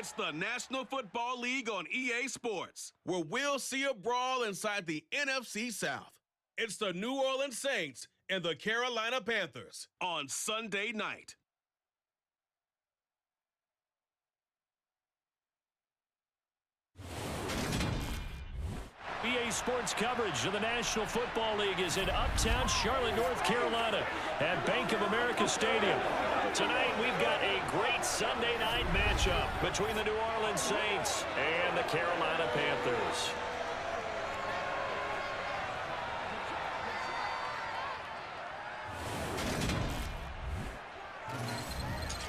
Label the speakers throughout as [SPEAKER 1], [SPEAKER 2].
[SPEAKER 1] It's the National Football League on EA Sports, where we'll see a brawl inside the NFC South. It's the New Orleans Saints and the Carolina Panthers on Sunday night.
[SPEAKER 2] EA Sports coverage of the National Football League is in uptown Charlotte, North Carolina at Bank of America Stadium. Tonight, we've got a great Sunday night matchup between the New Orleans Saints and the Carolina Panthers.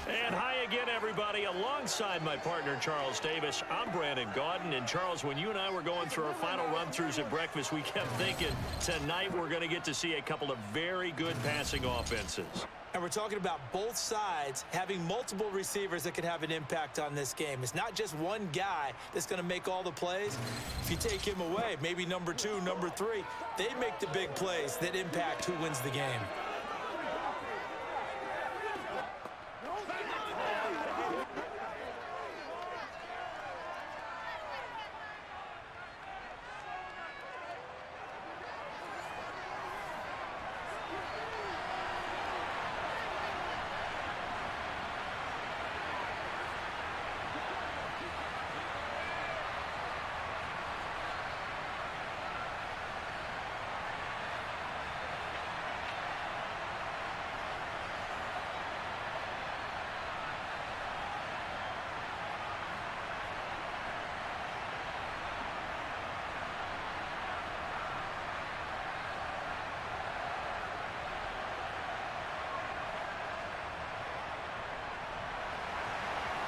[SPEAKER 2] And hi again, everybody. Alongside my partner, Charles Davis, I'm Brandon Gaudin. And Charles, when you and I were going through our final run-throughs at breakfast, we kept thinking tonight we're going to get to see a couple of very good passing offenses.
[SPEAKER 3] And we're talking about both sides having multiple receivers that can have an impact on this game. It's not just one guy that's going to make all the plays. If you take him away, maybe number 2, number 3, they make the big plays that impact who wins the game.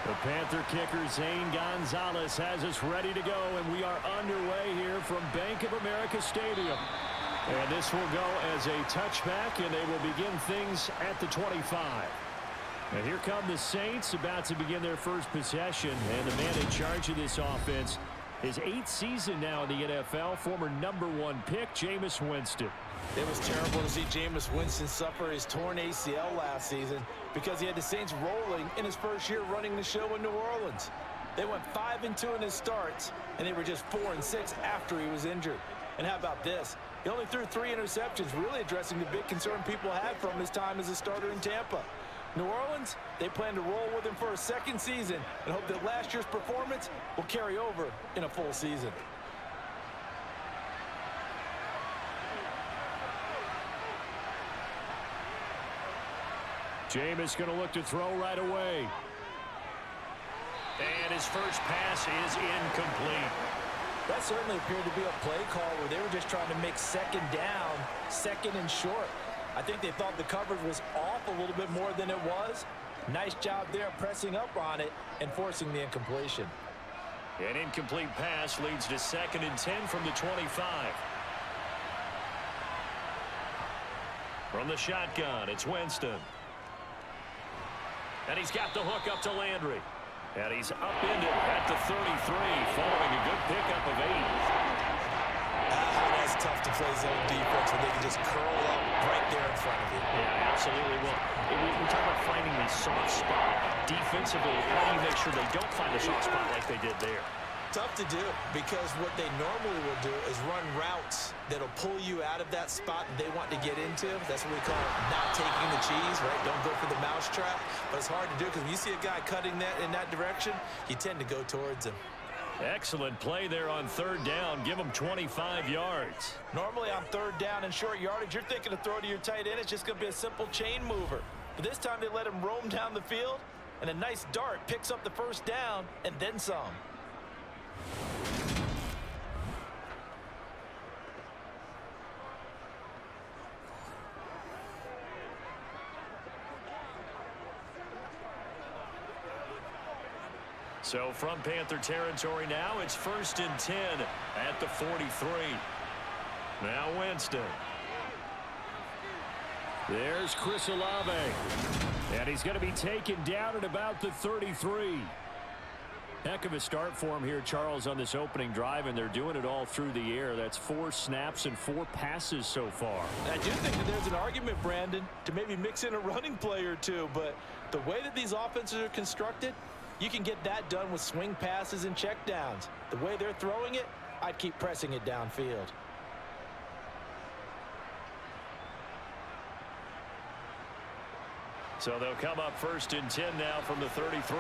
[SPEAKER 2] The Panther kicker, Zane Gonzalez, has us ready to go, and we are underway here from Bank of America Stadium. And this will go as a touchback, and they will begin things at the 25. And here come the Saints, about to begin their first possession, and the man in charge of this offense, his 8th season now in the NFL, former #1 pick, Jameis Winston.
[SPEAKER 3] It was terrible to see Jameis Winston suffer his torn ACL last season because he had the Saints rolling in his first year running the show in New Orleans. They went 5-2 in his starts, and they were just 4-6 after he was injured. And how about this? He only threw 3 interceptions, really addressing the big concern people had from his time as a starter in Tampa. New Orleans, they plan to roll with him for a second season and hope that last year's performance will carry over in a full season.
[SPEAKER 2] Jameis going to look to throw right away. And his first pass is incomplete.
[SPEAKER 3] That certainly appeared to be a play call where they were just trying to make second down, second and short. I think they thought the coverage was off a little bit more than it was. Nice job there pressing up on it and forcing the incompletion.
[SPEAKER 2] An incomplete pass leads to 2nd and 10 from the 25. From the shotgun, it's Winston. And he's got the hook up to Landry. And he's upended at the 33, following a good pickup of 8.
[SPEAKER 3] That's tough to play zone defense when they can just curl up right there in front of you.
[SPEAKER 2] Yeah, absolutely. Well, we talk about finding the soft spot defensively. How do you make sure they don't find a soft spot like they did there?
[SPEAKER 3] Tough to do, because what they normally will do is run routes that'll pull you out of that spot that they want to get into. That's what we call not taking the cheese, right? Don't go for the mousetrap. But it's hard to do because when you see a guy cutting that in that direction, you tend to go towards him.
[SPEAKER 2] Excellent play there on 3rd down. Give him 25 yards.
[SPEAKER 3] Normally on 3rd down and short yardage, you're thinking to throw to your tight end. It's just going to be a simple chain mover. But this time they let him roam down the field, and a nice dart picks up the 1st down and then some.
[SPEAKER 2] So from Panther territory now, it's 1st and 10 at the 43. Now Winston. There's Chris Olave. And he's going to be taken down at about the 33. Heck of a start for him here, Charles, on this opening drive, and they're doing it all through the air. That's 4 snaps and 4 passes so far.
[SPEAKER 3] I do think that there's an argument, Brandon, to maybe mix in a running play or two, but the way that these offenses are constructed, You can get that done with swing passes and checkdowns. The way they're throwing it, I'd keep pressing it downfield.
[SPEAKER 2] So they'll come up 1st and 10 now from the 33.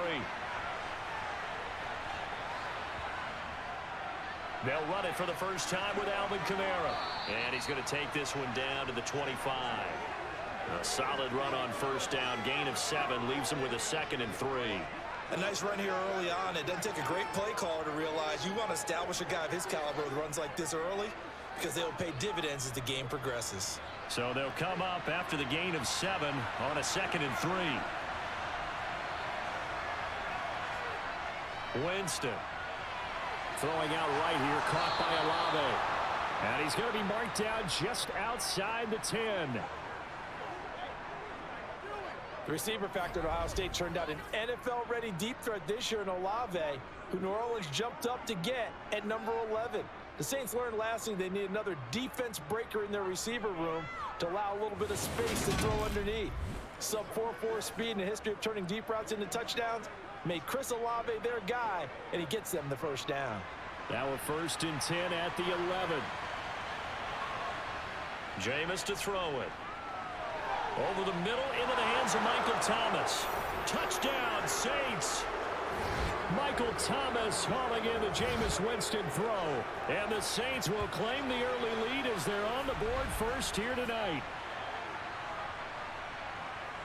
[SPEAKER 2] They'll run it for the first time with Alvin Kamara. And he's going to take this one down to the 25. A solid run on 1st down. Gain of 7 leaves him with a 2nd and 3.
[SPEAKER 3] A nice run here early on. It doesn't take a great play caller to realize you want to establish a guy of his caliber with runs like this early because they'll pay dividends as the game progresses.
[SPEAKER 2] So they'll come up after the gain of 7 on a 2nd and 3. Winston throwing out right here, caught by Olave. And he's going to be marked down just outside the 10.
[SPEAKER 3] The receiver factor at Ohio State turned out an NFL-ready deep threat this year in Olave, who New Orleans jumped up to get at number 11. The Saints learned last season they need another defense breaker in their receiver room to allow a little bit of space to throw underneath. Sub 4.4 speed and a history of turning deep routes into touchdowns made Chris Olave their guy, and he gets them the 1st down.
[SPEAKER 2] Now a 1st and 10 at the 11. Jameis to throw it. Over the middle into the hands of Michael Thomas. Touchdown, Saints. Michael Thomas hauling in the Jameis Winston throw. And the Saints will claim the early lead as they're on the board first here tonight.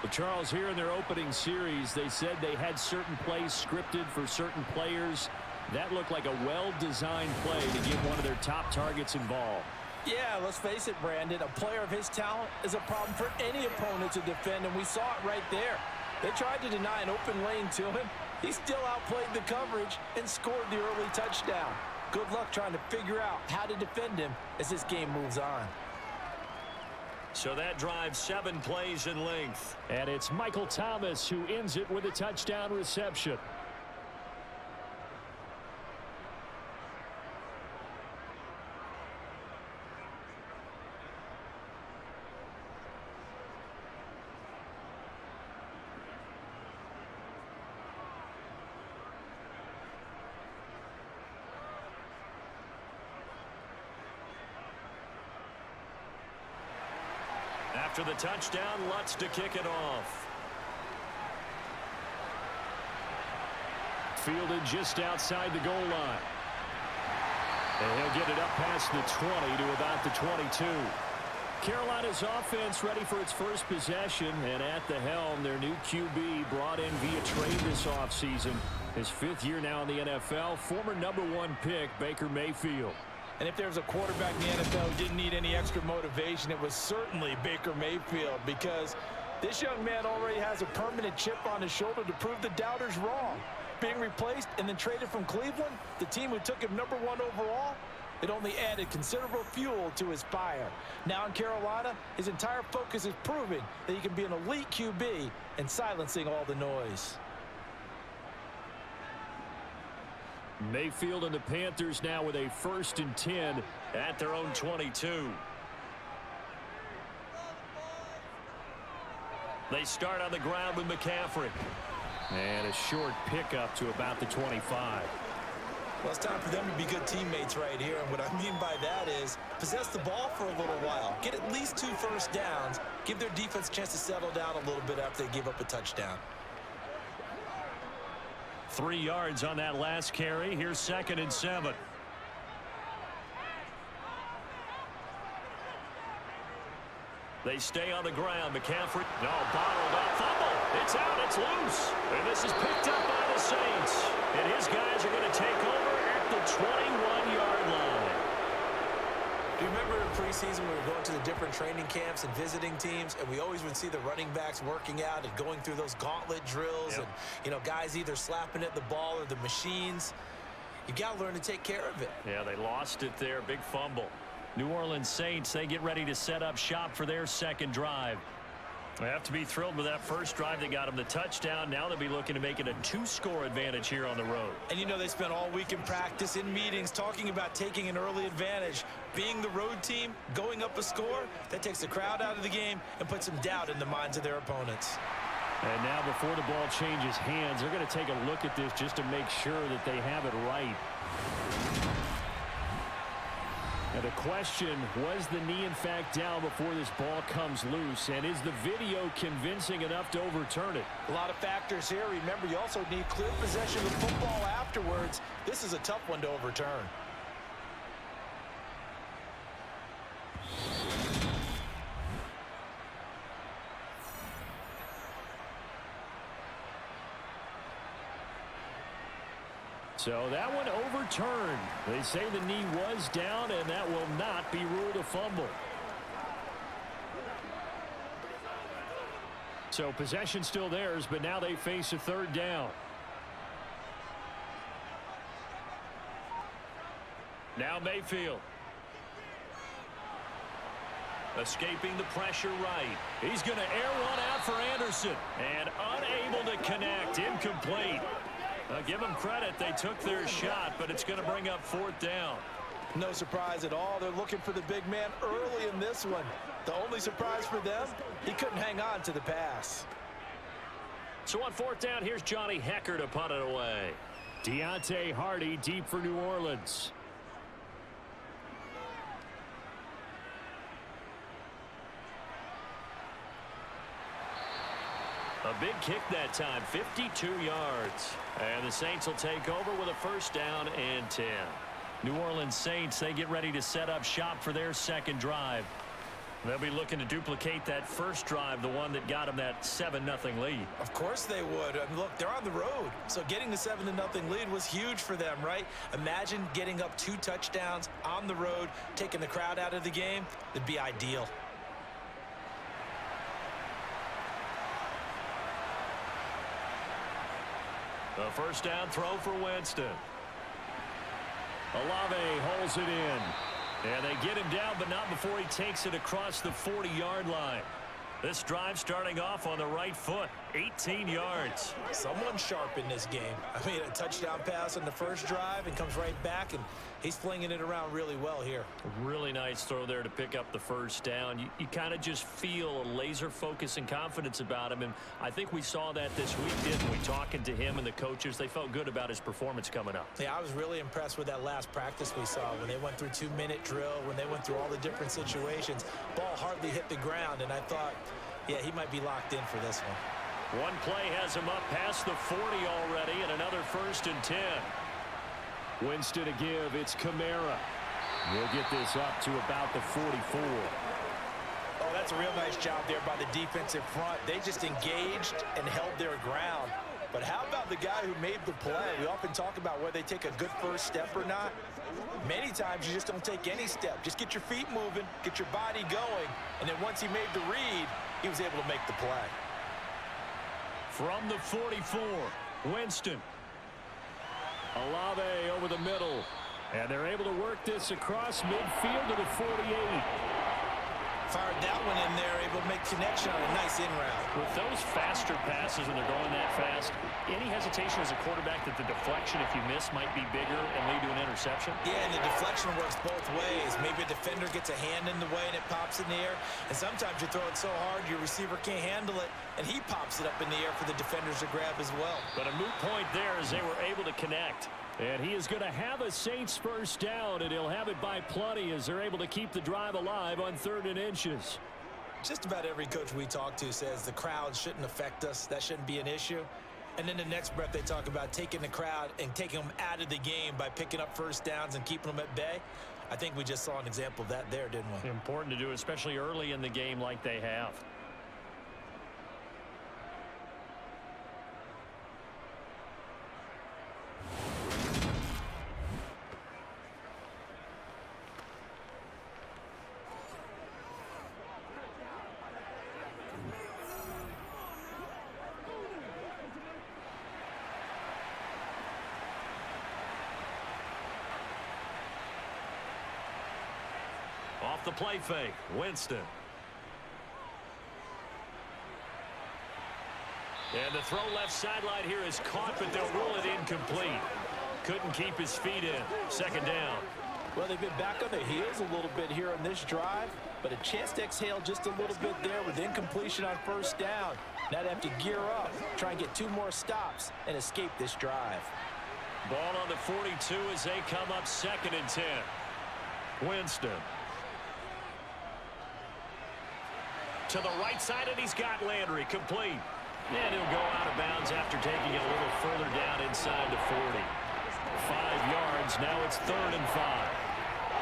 [SPEAKER 2] But Charles, here in their opening series, they said they had certain plays scripted for certain players. That looked like a well-designed play to get one of their top targets involved.
[SPEAKER 3] Yeah, let's face it, Brandon. A player of his talent is a problem for any opponent to defend, and we saw it right there. They tried to deny an open lane to him. He still outplayed the coverage and scored the early touchdown. Good luck trying to figure out how to defend him as this game moves on.
[SPEAKER 2] So that drives 7 plays in length. And it's Michael Thomas who ends it with a touchdown reception. After the touchdown, Lutz to kick it off. Fielded just outside the goal line. And he'll get it up past the 20 to about the 22. Carolina's offense ready for its first possession, and at the helm, their new QB brought in via trade this offseason. His 5th year now in the NFL, former #1 pick Baker Mayfield.
[SPEAKER 3] And if there's a quarterback in the NFL who didn't need any extra motivation, it was certainly Baker Mayfield, because this young man already has a permanent chip on his shoulder to prove the doubters wrong. Being replaced and then traded from Cleveland, the team who took him #1 overall, it only added considerable fuel to his fire. Now in Carolina, his entire focus is proving that he can be an elite QB and silencing all the noise.
[SPEAKER 2] Mayfield and the Panthers now with a 1st and 10 at their own 22. They start on the ground with McCaffrey. And a short pickup to about the 25.
[SPEAKER 3] Well, it's time for them to be good teammates right here. And what I mean by that is possess the ball for a little while. Get at least 2 first downs. Give their defense a chance to settle down a little bit after they give up a touchdown.
[SPEAKER 2] 3 yards on that last carry. Here's 2nd and 7. They stay on the ground. McCaffrey, bottled up. Fumble. It's out. It's loose. And this is picked up by the Saints. And his guys are going to take over at the 21-yard line.
[SPEAKER 3] Do you remember in preseason we were going to the different training camps and visiting teams, and we always would see the running backs working out and going through those gauntlet drills, and, you know, guys either slapping at the ball or the machines. You got to learn to take care of it.
[SPEAKER 2] Yeah, they lost it there. Big fumble. New Orleans Saints, they get ready to set up shop for their 2nd drive. They have to be thrilled with that first drive. They got them the touchdown. Now they'll be looking to make it a 2-score advantage here on the road.
[SPEAKER 3] And you know, they spent all week in practice, in meetings, talking about taking an early advantage. Being the road team, going up a score, that takes the crowd out of the game and puts some doubt in the minds of their opponents.
[SPEAKER 2] And now before the ball changes hands, they're going to take a look at this just to make sure that they have it right. And the question, was the knee in fact down before this ball comes loose? And is the video convincing enough to overturn it?
[SPEAKER 3] A lot of factors here. Remember, you also need clear possession of the football afterwards. This is a tough one to overturn.
[SPEAKER 2] So that one overturned. They say the knee was down, and that will not be ruled a fumble. So possession still theirs, but now they face a third down. Now Mayfield. Escaping the pressure right. He's going to air one out for Anderson. And unable to connect. Incomplete. Give them credit. They took their shot, but it's going to bring up fourth down.
[SPEAKER 3] No surprise at all. They're looking for the big man early in this one. The only surprise for them, he couldn't hang on to the pass.
[SPEAKER 2] So on fourth down, here's Johnny Hecker to punt it away. Deontay Hardy deep for New Orleans. A big kick that time, 52 yards. And the Saints will take over with a first down and 10. New Orleans Saints, they get ready to set up shop for their second drive. They'll be looking to duplicate that first drive, the one that got them that 7-0 lead.
[SPEAKER 3] Of course they would. I mean, look, they're on the road. So getting the 7-0 lead was huge for them, right? Imagine getting up 2 touchdowns on the road, taking the crowd out of the game. It'd be ideal.
[SPEAKER 2] A first down throw for Winston. Olave holds it in. And they get him down, but not before he takes it across the 40-yard line. This drive starting off on the right foot, 18 yards.
[SPEAKER 3] Someone sharp in this game. I mean, a touchdown pass on the first drive and comes right back, and he's flinging it around really well here.
[SPEAKER 2] Really nice throw there to pick up the first down. You kind of just feel a laser focus and confidence about him, and I think we saw that this week, didn't we? Talking to him and the coaches, they felt good about his performance coming up.
[SPEAKER 3] Yeah, I was really impressed with that last practice we saw when they went through 2-minute drill, when they went through all the different situations. Ball hardly hit the ground, and I thought, yeah, he might be locked in for this one.
[SPEAKER 2] One play has him up past the 40 already, and another first and 10. Winston to give. It's Kamara. We'll get this up to about the 44.
[SPEAKER 3] Oh, that's a real nice job there by the defensive front. They just engaged and held their ground. But how about the guy who made the play? We often talk about whether they take a good first step or not. Many times you just don't take any step. Just get your feet moving, get your body going, and then once he made the read, he was able to make the play.
[SPEAKER 2] From the 44, Winston. Olave over the middle. And they're able to work this across midfield to the 48.
[SPEAKER 3] Fired that one in there, able to make connection on a nice in route.
[SPEAKER 2] With those faster passes when they're going that fast, any hesitation as a quarterback that the deflection, if you miss, might be bigger and lead to an interception?
[SPEAKER 3] Yeah, and the deflection works both ways. Maybe a defender gets a hand in the way and it pops in the air. And sometimes you throw it so hard your receiver can't handle it, and he pops it up in the air for the defenders to grab as well.
[SPEAKER 2] But a moot point there as they were able to connect. And he is going to have a Saints first down, and he'll have it by plenty as they're able to keep the drive alive on 3rd and inches.
[SPEAKER 3] Just about every coach we talk to says the crowd shouldn't affect us. That shouldn't be an issue. And then the next breath they talk about taking the crowd and taking them out of the game by picking up first downs and keeping them at bay. I think we just saw an example of that there, didn't we?
[SPEAKER 2] Important to do, especially early in the game like they have. Off the play fake, Winston. And the throw left sideline here is caught, but they'll rule it incomplete. Couldn't keep his feet in. 2nd down.
[SPEAKER 3] Well, they've been back on their heels a little bit here on this drive. but a chance to exhale just a little bit there with incompletion on first down. Now they have to gear up, try and get 2 more stops, and escape this drive.
[SPEAKER 2] Ball on the 42 as they come up 2nd and 10. Winston. To the right side, and he's got Landry complete. And he'll go out of bounds after taking it a little further down inside the 40. 5 yards. Now it's 3rd and 5.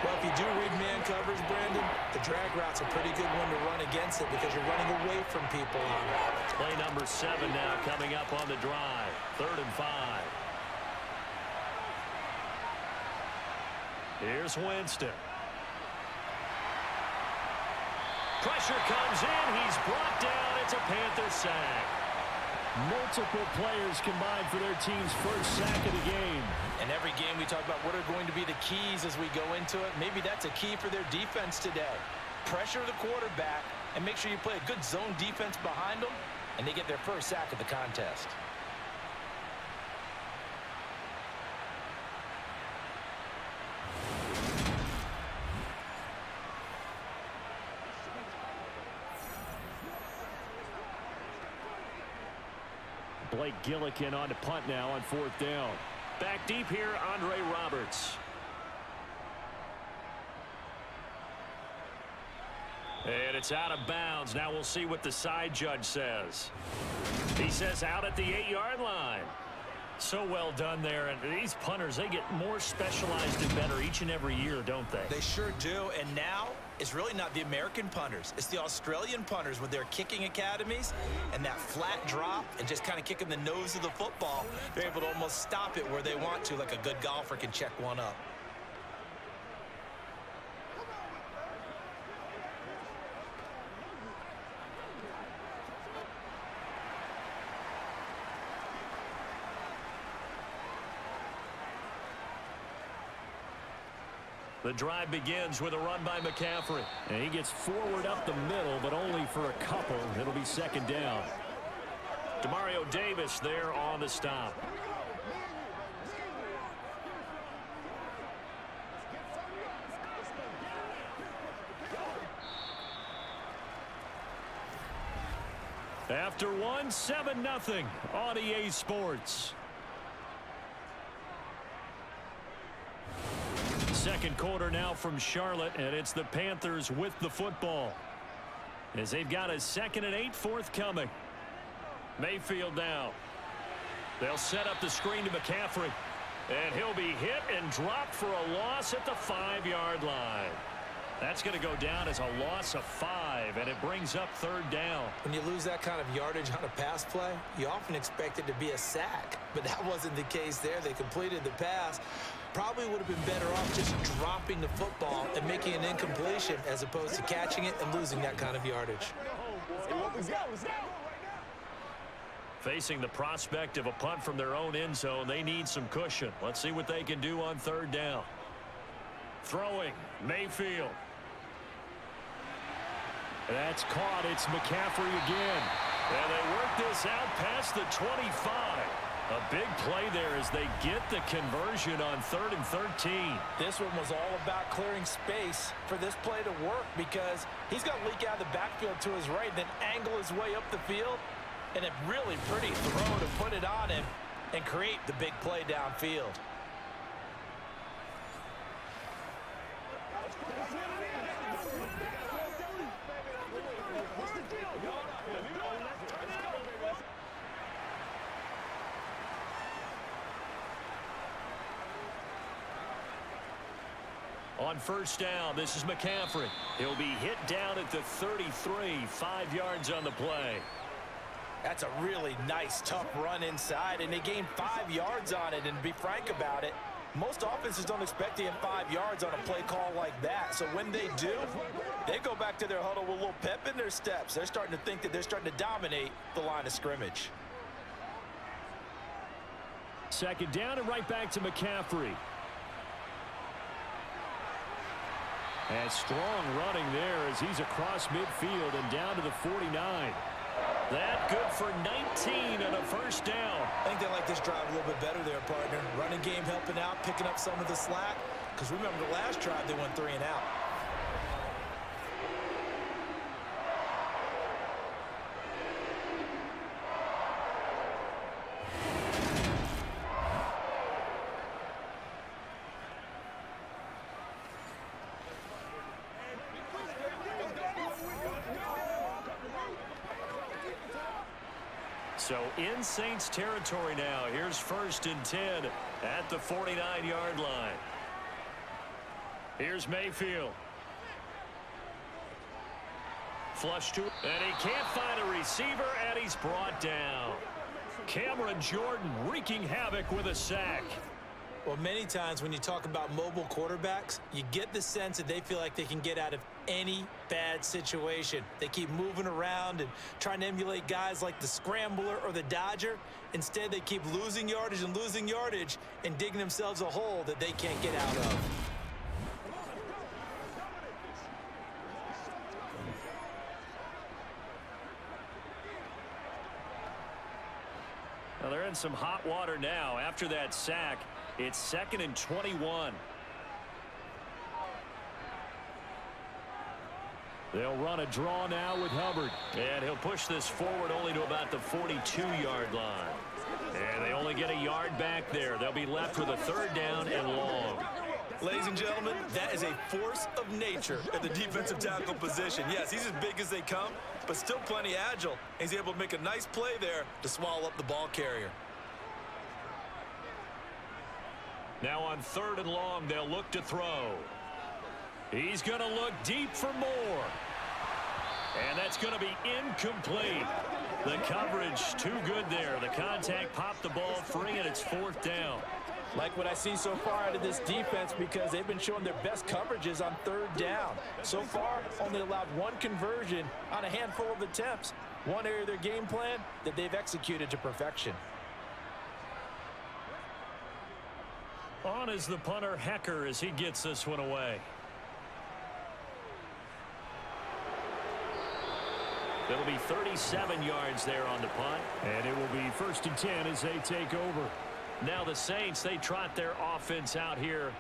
[SPEAKER 3] Well, if you do read man covers, Brandon, the drag route's a pretty good one to run against it because you're running away from people on it.
[SPEAKER 2] Play number 7 now coming up on the drive. 3rd and 5. Here's Winston. Pressure comes in. He's brought down. It's a Panther sack. Multiple players combined for their team's first sack of the game.
[SPEAKER 3] And every game we talk about what are going to be the keys as we go into it. Maybe that's a key for their defense today. Pressure the quarterback and make sure you play a good zone defense behind them, and they get their first sack of the contest.
[SPEAKER 2] Blake Gillikin on to punt now on 4th down. Back deep here, Andre Roberts. And it's out of bounds. Now we'll see what the side judge says. He says out at the 8-yard line. So well done there. And these punters, they get more specialized and better each and every year, don't they?
[SPEAKER 3] They sure do. And now it's really not the American punters. It's the Australian punters with their kicking academies and that flat drop and just kind of kicking the nose of the football. They're able to almost stop it where they want to, like a good golfer can check one up.
[SPEAKER 2] The drive begins with a run by McCaffrey. And he gets forward up the middle, but only for a couple. It'll be 2nd down. Demario Davis there on the stop. After one, 7-0 on EA Sports. Second quarter now from Charlotte, and it's the Panthers with the football as they've got a 2nd and 8 forthcoming. Mayfield now. They'll set up the screen to McCaffrey, and he'll be hit and dropped for a loss at the 5-yard line. That's going to go down as a loss of 5, and it brings up 3rd down.
[SPEAKER 3] When you lose that kind of yardage on a pass play, you often expect it to be a sack, but that wasn't the case there. They completed the pass. Probably would have been better off just dropping the football and making an incompletion as opposed to catching it and losing that kind of yardage.
[SPEAKER 2] Facing the prospect of a punt from their own end zone, they need some cushion. Let's see what they can do on 3rd down. Throwing, Mayfield. That's caught. It's McCaffrey again. And they work this out past the 25. A big play there as they get the conversion on 3rd and 13.
[SPEAKER 3] This one was all about clearing space for this play to work because he's going to leak out of the backfield to his right, then angle his way up the field, and a really pretty throw to put it on him and create the big play downfield.
[SPEAKER 2] On 1st down, this is McCaffrey. He'll be hit down at the 33, 5 yards on the play.
[SPEAKER 3] That's a really nice, tough run inside, and they gained 5 yards on it. And to be frank about it, most offenses don't expect to get 5 yards on a play call like that. So when they do, they go back to their huddle with a little pep in their steps. They're starting to think that they're starting to dominate the line of scrimmage.
[SPEAKER 2] 2nd down and right back to McCaffrey. And strong running there as he's across midfield and down to the 49. That good for 19 and a 1st down.
[SPEAKER 3] I think they like this drive a little bit better there, partner. Running game helping out, picking up some of the slack. Because remember the last drive, they went 3 and out.
[SPEAKER 2] So in Saints territory now. Here's 1st and 10 at the 49-yard line. Here's Mayfield. Flush to, and he can't find a receiver, and he's brought down. Cameron Jordan wreaking havoc with a sack.
[SPEAKER 3] Well, many times when you talk about mobile quarterbacks, you get the sense that they feel like they can get out of any bad situation. They keep moving around and trying to emulate guys like the Scrambler or the Dodger. Instead, they keep losing yardage and digging themselves a hole that they can't get out of.
[SPEAKER 2] Well, they're in some hot water now. After that sack, it's 2nd and 21. They'll run a draw now with Hubbard. And he'll push this forward only to about the 42-yard line. And they only get a yard back there. They'll be left with a 3rd down and long.
[SPEAKER 3] Ladies and gentlemen, that is a force of nature at the defensive tackle position. Yes, he's as big as they come, but still plenty agile. He's able to make a nice play there to swallow up the ball carrier.
[SPEAKER 2] Now on 3rd and long, they'll look to throw. He's going to look deep for more. And that's going to be incomplete. The coverage too good there. The contact popped the ball free, and it's 4th down.
[SPEAKER 3] Like what I see so far out of this defense, because they've been showing their best coverages on 3rd down. So far, only allowed 1 conversion on a handful of attempts. One area of their game plan that they've executed to perfection.
[SPEAKER 2] On is the punter, Hecker, as he gets this one away. It'll be 37 yards there on the punt. And it will be 1st and 10 as they take over. Now the Saints, they trot their offense out here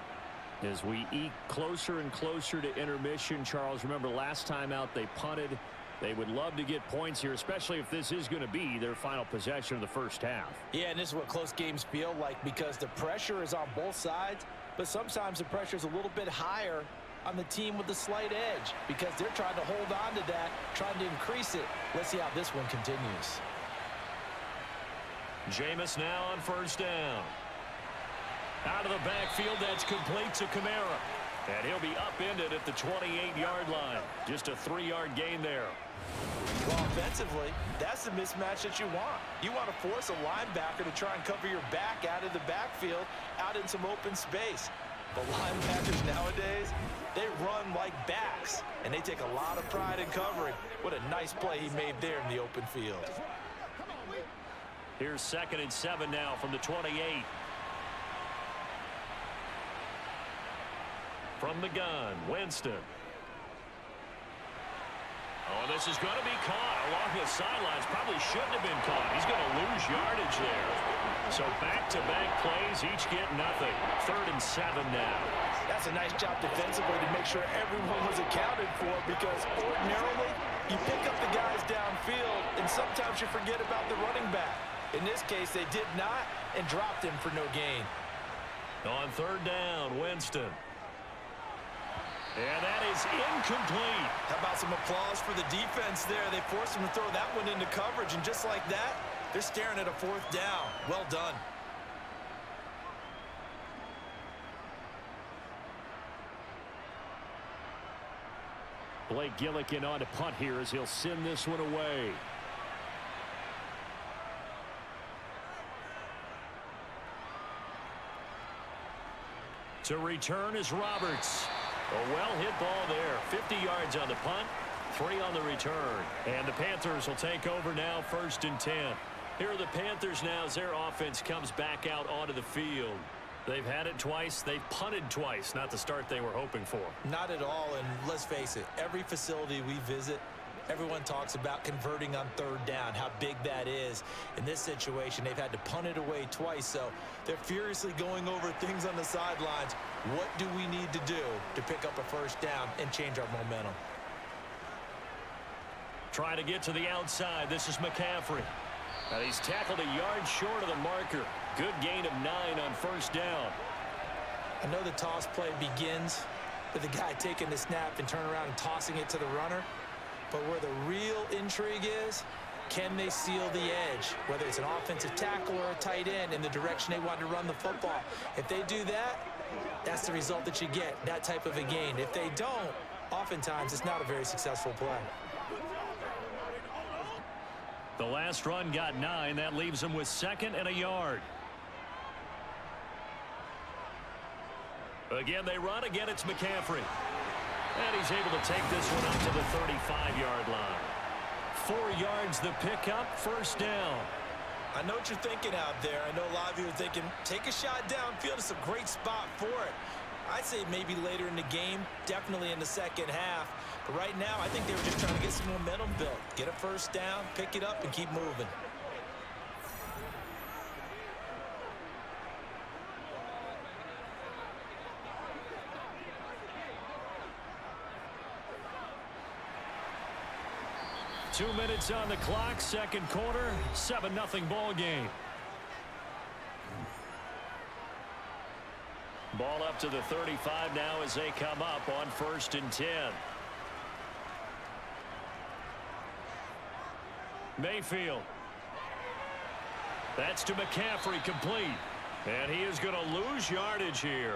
[SPEAKER 2] as we eke closer and closer to intermission. Charles, remember last time out they punted. They would love to get points here, especially if this is going to be their final possession of the first half.
[SPEAKER 3] Yeah, and this is what close games feel like, because the pressure is on both sides, but sometimes the pressure is a little bit higher on the team with the slight edge because they're trying to hold on to that, trying to increase it. Let's see how this one continues.
[SPEAKER 2] Jameis now on 1st down. Out of the backfield, that's complete to Kamara. And he'll be upended at the 28-yard line. Just a 3-yard gain there.
[SPEAKER 3] Well, offensively, that's the mismatch that you want. You want to force a linebacker to try and cover your back out of the backfield, out in some open space. But linebackers nowadays, they run like backs, and they take a lot of pride in covering. What a nice play he made there in the open field.
[SPEAKER 2] Here's 2nd and 7 now from the 28. From the gun, Winston. Oh, this is going to be caught along the sidelines. Probably shouldn't have been caught. He's going to lose yardage there. So back-to-back plays, each get nothing. 3rd and 7 now.
[SPEAKER 3] That's a nice job defensively to make sure everyone was accounted for, because ordinarily you pick up the guys downfield and sometimes you forget about the running back. In this case, they did not and dropped him for no gain.
[SPEAKER 2] On 3rd down, Winston. And that is incomplete.
[SPEAKER 3] How about some applause for the defense there? They forced him to throw that one into coverage, and just like that, they're staring at a 4th down. Well done.
[SPEAKER 2] Blake Gillikin on to punt here as he'll send this one away. To return is Roberts. A well-hit ball there. 50 yards on the punt, 3 on the return. And the Panthers will take over now, 1st and 10. Here are the Panthers now as their offense comes back out onto the field. They've had it twice. They've punted twice. Not the start they were hoping for.
[SPEAKER 3] Not at all, and let's face it, every facility we visit, everyone talks about converting on 3rd down, how big that is. In this situation, they've had to punt it away twice, so they're furiously going over things on the sidelines. What do we need to do to pick up a 1st down and change our momentum?
[SPEAKER 2] Trying to get to the outside. This is McCaffrey. Now he's tackled a yard short of the marker. Good gain of 9 on 1st down.
[SPEAKER 3] I know the toss play begins with the guy taking the snap and turn around and tossing it to the runner. But where the real intrigue is Can they seal the edge, whether it's an offensive tackle or a tight end, in the direction they want to run the football? If they do that, that's the result that you get, that type of a gain. If they don't, oftentimes it's not a very successful play.
[SPEAKER 2] The last run got 9. That leaves them with 2nd and a yard. Again, they run. Again, it's McCaffrey. And he's able to take this one up to the 35-yard line. 4 yards the pickup, first down.
[SPEAKER 3] I know what you're thinking out there. I know a lot of you are thinking, take a shot downfield. It's a great spot for it. I'd say maybe later in the game, definitely in the second half. But right now, I think they were just trying to get some momentum built. Get a first down, pick it up, and keep moving.
[SPEAKER 2] Two minutes on the clock, second quarter, 7-0 ball game. Ball up to the 35 now as they come up on 1st and 10. Mayfield. That's to McCaffrey, complete. And he is going to lose yardage here.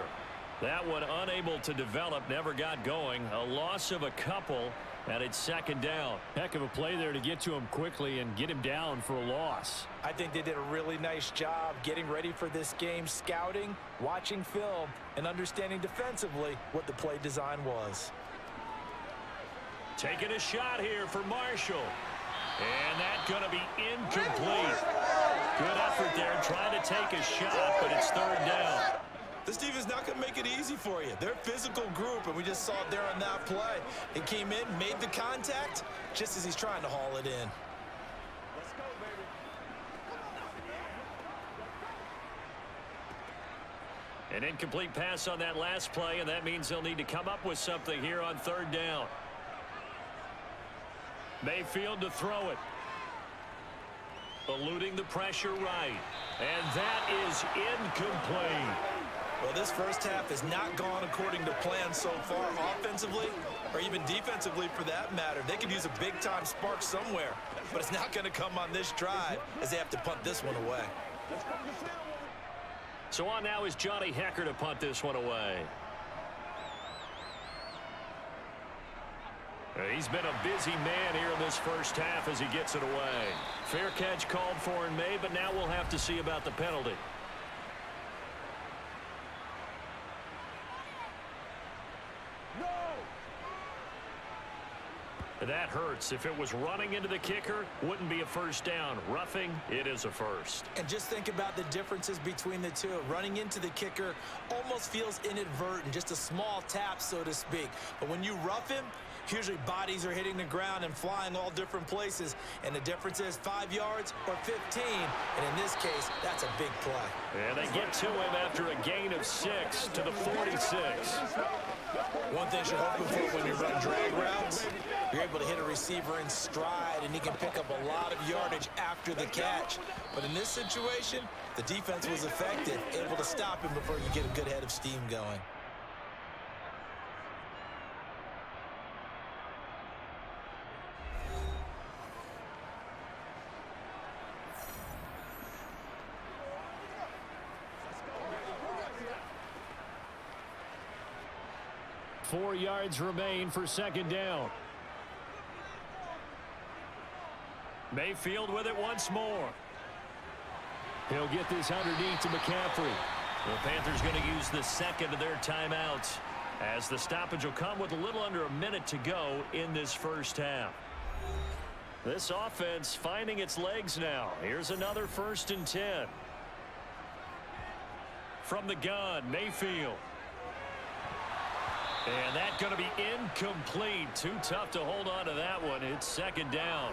[SPEAKER 2] That one unable to develop, never got going. A loss of a couple, and it's 2nd down.
[SPEAKER 4] Heck of a play there to get to him quickly and get him down for a loss.
[SPEAKER 3] I think they did a really nice job getting ready for this game, scouting, watching film, and understanding defensively what the play design was.
[SPEAKER 2] Taking a shot here for Marshall. And that's going to be incomplete. Good effort there, trying to take a shot, but it's 3rd down.
[SPEAKER 3] This defense not going to make it easy for you. They're a physical group, and we just saw it there on that play. He came in, made the contact, just as he's trying to haul it in.
[SPEAKER 5] Let's go,
[SPEAKER 2] An
[SPEAKER 5] baby.
[SPEAKER 2] incomplete pass on that last play, and that means they'll need to come up with something here on 3rd down. Mayfield to throw it. Eluding the pressure right. And that is incomplete.
[SPEAKER 3] Well, this first half has not gone according to plan so far, offensively or even defensively for that matter. They could use a big-time spark somewhere, but it's not going to come on this drive as they have to punt this one away.
[SPEAKER 2] So on now is Johnny Hecker to punt this one away. He's been a busy man here in this first half as he gets it away. Fair catch called for in May, but now we'll have to see about the penalty.
[SPEAKER 5] No!
[SPEAKER 2] That hurts. If it was running into the kicker, wouldn't be a first down. Roughing, it is a first.
[SPEAKER 3] And just think about the differences between the two. Running into the kicker almost feels inadvertent, just a small tap, so to speak. But when you rough him, usually bodies are hitting the ground and flying all different places. And the difference is 5 yards or 15. And in this case, that's a big play.
[SPEAKER 2] And they get to him after a gain of 6 to the 46.
[SPEAKER 3] One thing you're hoping for when you run drag routes, you're able to hit a receiver in stride, and he can pick up a lot of yardage after the catch. But in this situation, the defense was effective, able to stop him before you get a good head of steam going.
[SPEAKER 4] Four yards remain for 2nd down.
[SPEAKER 2] Mayfield with it once more.
[SPEAKER 4] He'll get this underneath to McCaffrey.
[SPEAKER 2] The Panthers going to use the second of their timeouts as the stoppage will come with a little under a minute to go in this first half. This offense finding its legs now. Here's another 1st and 10. From the gun, Mayfield. And that's going to be incomplete. Too tough to hold on to that one. It's 2nd down.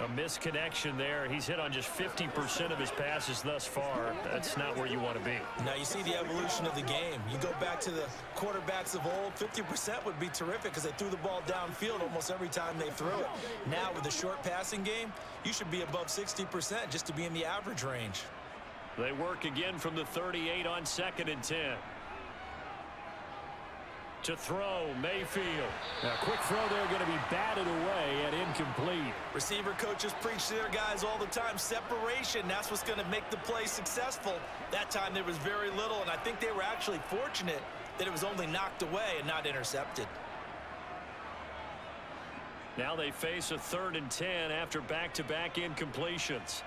[SPEAKER 2] A misconnection there. He's hit on just 50% of his passes thus far. That's not where you want to be.
[SPEAKER 3] Now you see the evolution of the game. You go back to the quarterbacks of old, 50% would be terrific because they threw the ball downfield almost every time they threw it. Now with the short passing game, you should be above 60% just to be in the average range.
[SPEAKER 2] They work again from the 38 on 2nd and 10. To throw, Mayfield.
[SPEAKER 4] Now, quick throw there, going to be batted away and
[SPEAKER 2] incomplete.
[SPEAKER 3] Receiver coaches preach to their guys all the time. Separation, that's what's going to make the play successful. That time there was very little, and I think they were actually fortunate that it was only knocked away and not intercepted.
[SPEAKER 2] Now they face a 3rd and 10 after back-to-back incompletions.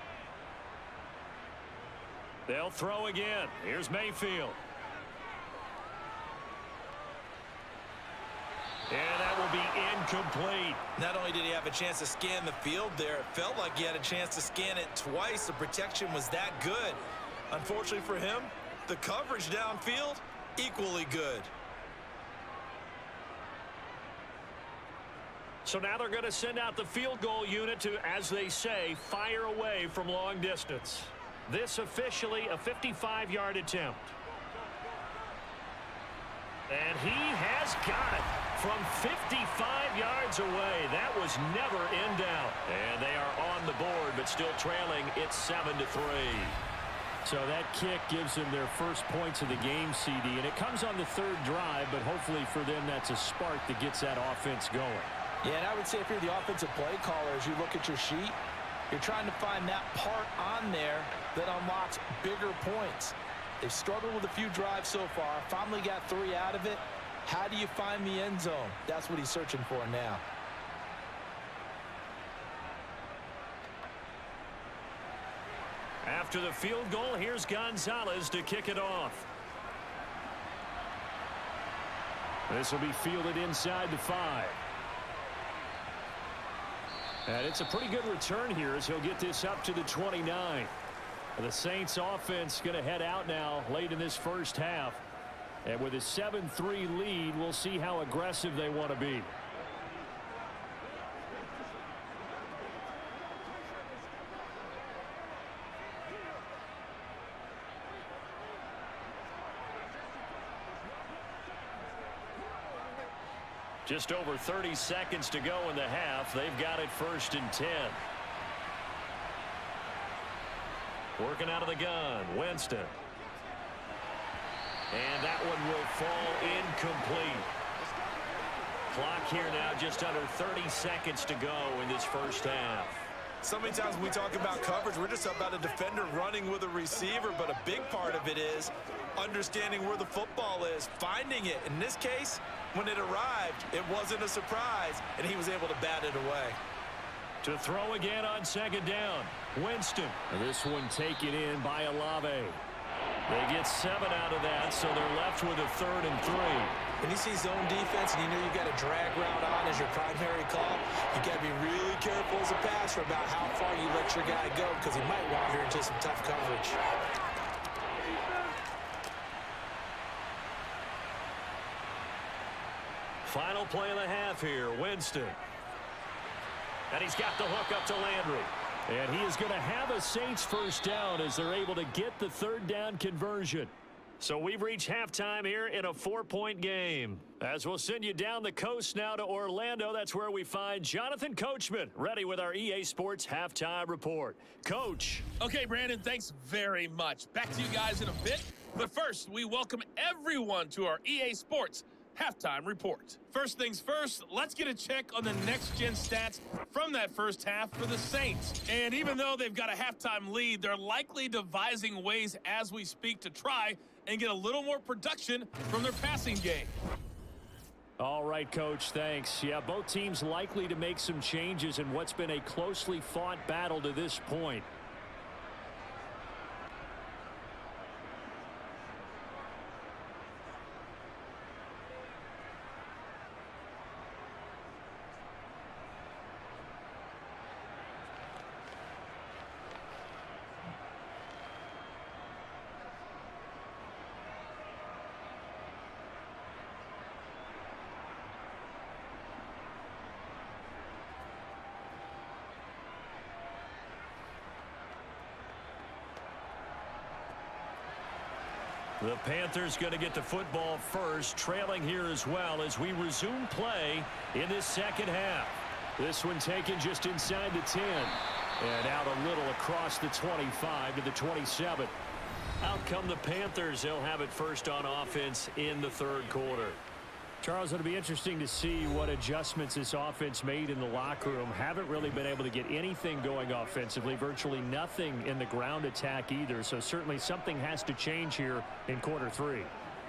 [SPEAKER 2] They'll throw again. Here's Mayfield. And that will be incomplete.
[SPEAKER 3] Not only did he have a chance to scan the field there, it felt like he had a chance to scan it twice. The protection was that good. Unfortunately for him, the coverage downfield, equally good.
[SPEAKER 2] So now they're going to send out the field goal unit to, as they say, fire away from long distance. This officially a 55-yard attempt. And he has got it from 55 yards away. That was never in doubt. And they are on the board, but still trailing. It's 7-3. So that kick gives them their first points of the game, CD. And it comes on the 3rd drive, but hopefully for them that's a spark that gets that offense going.
[SPEAKER 3] Yeah, and I would say if you're the offensive play caller, as you look at your sheet, you're trying to find that part on there that unlocks bigger points. They've struggled with a few drives so far. Finally got 3 out of it. How do you find the end zone? That's what he's searching for now.
[SPEAKER 2] After the field goal, here's Gonzalez to kick it off. This will be fielded inside the 5. And it's a pretty good return here as he'll get this up to the 29. The Saints offense going to head out now late in this first half. And with a 7-3 lead, we'll see how aggressive they want to be. Just over 30 seconds to go in the half. They've got it 1st and 10. Working out of the gun, Winston. And that one will fall incomplete. Clock here now just under 30 seconds to go in this first half.
[SPEAKER 3] So many times when we talk about coverage, we're just about a defender running with a receiver, but a big part of it is understanding where the football is, finding it. In this case, when it arrived, it wasn't a surprise, and he was able to bat it away.
[SPEAKER 2] To throw again on 2nd down, Winston. This one taken in by Olave. They get 7 out of that, so they're left with a 3rd and 3.
[SPEAKER 3] When you see zone defense and you know you've got a drag route on as your primary call, you got to be really careful as a passer about how far you let your guy go because he might wander into some tough coverage.
[SPEAKER 2] Final play of the half here, Winston. And he's got the hook up to Landry. And he is going to have a Saints first down as they're able to get the 3rd down conversion. So we've reached halftime here in a 4-point game. As we'll send you down the coast now to Orlando, that's where we find Jonathan Coachman, ready with our EA Sports halftime report. Coach.
[SPEAKER 6] Okay, Brandon, thanks very much. Back to you guys in a bit. But first, we welcome everyone to our EA Sports halftime report. First things first, let's get a check on the next-gen stats from that first half for the Saints. And even though they've got a halftime lead, they're likely devising ways as we speak to try and get a little more production from their passing game.
[SPEAKER 2] All right, Coach, thanks. Yeah, both teams likely to make some changes in what's been a closely fought battle to this point. The Panthers going to get the football first, trailing here as well as we resume play in this second half. This one taken just inside the 10 and out a little across the 25 to the 27. Out come the Panthers. They'll have it first on offense in the 3rd quarter. Charles, it'll be interesting to see what adjustments this offense made in the locker room. Haven't really been able to get anything going offensively, virtually nothing in the ground attack either. So certainly something has to change here in quarter 3.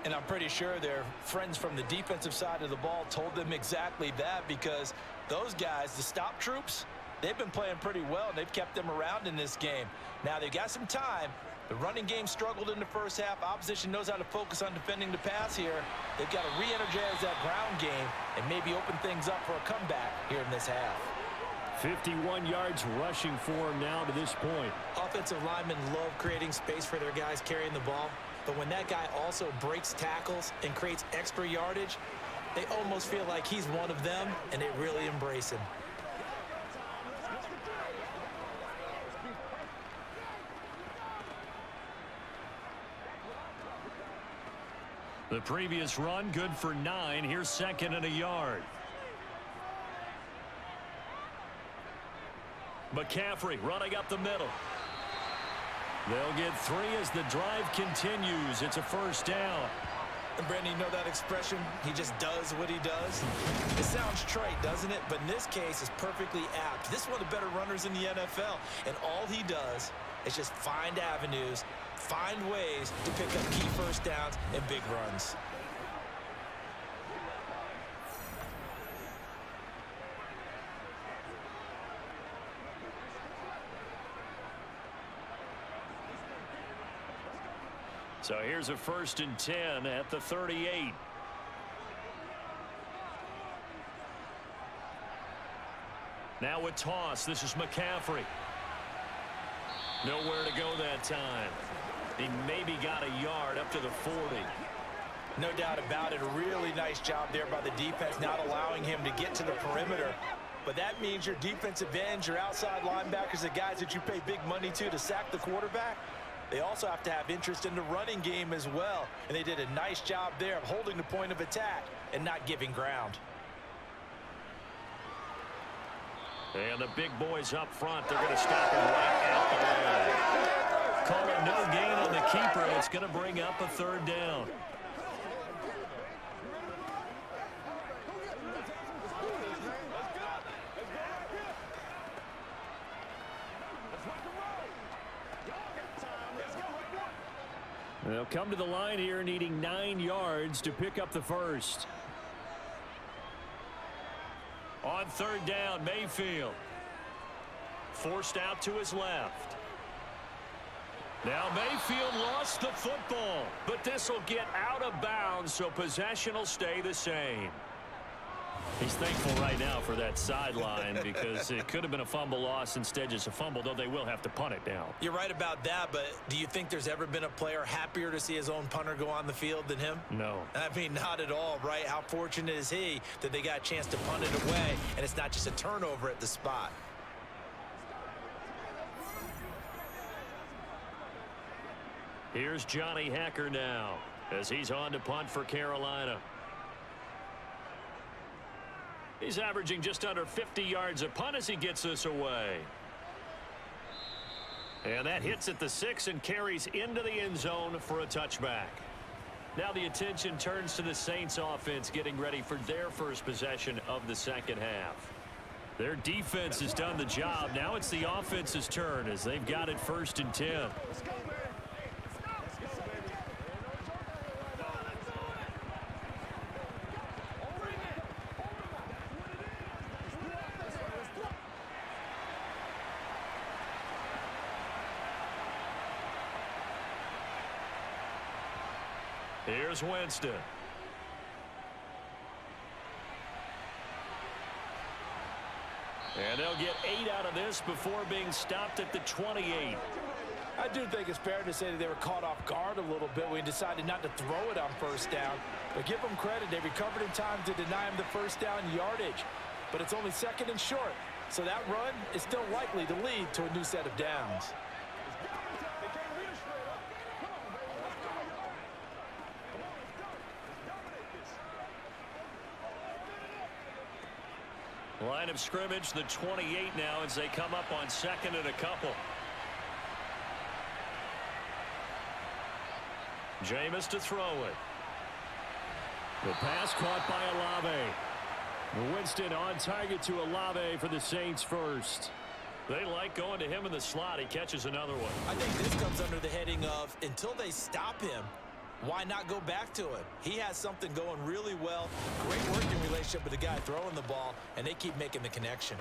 [SPEAKER 3] And I'm pretty sure their friends from the defensive side of the ball told them exactly that, because those guys, the stop troops, they've been playing pretty well. They've kept them around in this game. Now they've got some time. The running game struggled in the first half. Opposition knows how to focus on defending the pass here. They've got to re-energize that ground game and maybe open things up for a comeback here in this half.
[SPEAKER 2] 51 yards rushing for him now to this point.
[SPEAKER 7] Offensive linemen love creating space for their guys carrying the ball. But when that guy also breaks tackles and creates extra yardage, they almost feel like he's one of them, and they really embrace him.
[SPEAKER 2] The previous run good for 9. Here's 2nd and a yard. McCaffrey running up the middle. They'll get 3 as the drive continues. It's a first down.
[SPEAKER 3] And Brandon, you know that expression? He just does what he does. It sounds trite, doesn't it? But in this case, it's perfectly apt. This is one of the better runners in the NFL. And all he does is just find avenues, find ways to pick up key first downs and big runs.
[SPEAKER 2] So here's a 1st and 10 at the 38. Now a toss. This is McCaffrey. Nowhere to go that time. He maybe got a yard up to the 40.
[SPEAKER 3] No doubt about it. A really nice job there by the defense, not allowing him to get to the perimeter. But that means your defensive ends, your outside linebackers, the guys that you pay big money to sack the quarterback, they also have to have interest in the running game as well. And they did a nice job there of holding the point of attack and not giving ground.
[SPEAKER 2] And the big boys up front, they're going to stop him right at the line. Calling no gain on the keeper, and it's going to bring up a 3rd down. They'll come to the line here needing 9 yards to pick up the first. On 3rd down, Mayfield. Forced out to his left. Now Mayfield lost the football, but this will get out of bounds, so possession will stay the same. He's thankful right now for that sideline because it could have been a fumble loss, instead just a fumble, though they will have to punt it now.
[SPEAKER 7] You're right about that, but do you think there's ever been a player happier to see his own punter go on the field than him?
[SPEAKER 2] No.
[SPEAKER 7] I mean, not at all, right? How fortunate is he that they got a chance to punt it away, and it's not just a turnover at the spot.
[SPEAKER 2] Here's Johnny Hacker now as he's on to punt for Carolina. He's averaging just under 50 yards a punt as he gets this away. And that hits at the 6 and carries into the end zone for a touchback. Now the attention turns to the Saints offense getting ready for their first possession of the 2nd half. Their defense has done the job. Now it's the offense's turn as they've got it 1st and 10. Here's Winston. And they'll get 8 out of this before being stopped at the 28.
[SPEAKER 3] I do think it's fair to say that they were caught off guard a little bit when he decided not to throw it on 1st down. But give them credit. They recovered in time to deny him the 1st down yardage. But it's only 2nd and short. So that run is still likely to lead to a new set of downs.
[SPEAKER 2] Line of scrimmage, the 28 now as they come up on 2nd and a couple. Jameis to throw it. The pass caught by Olave. Winston on target to Olave for the Saints first.
[SPEAKER 4] They like going to him in the slot. He catches another one.
[SPEAKER 7] I think this comes under the heading of until they stop him, why not go back to him? He has something going really well. Great working relationship with the guy throwing the ball, and they keep making the connection.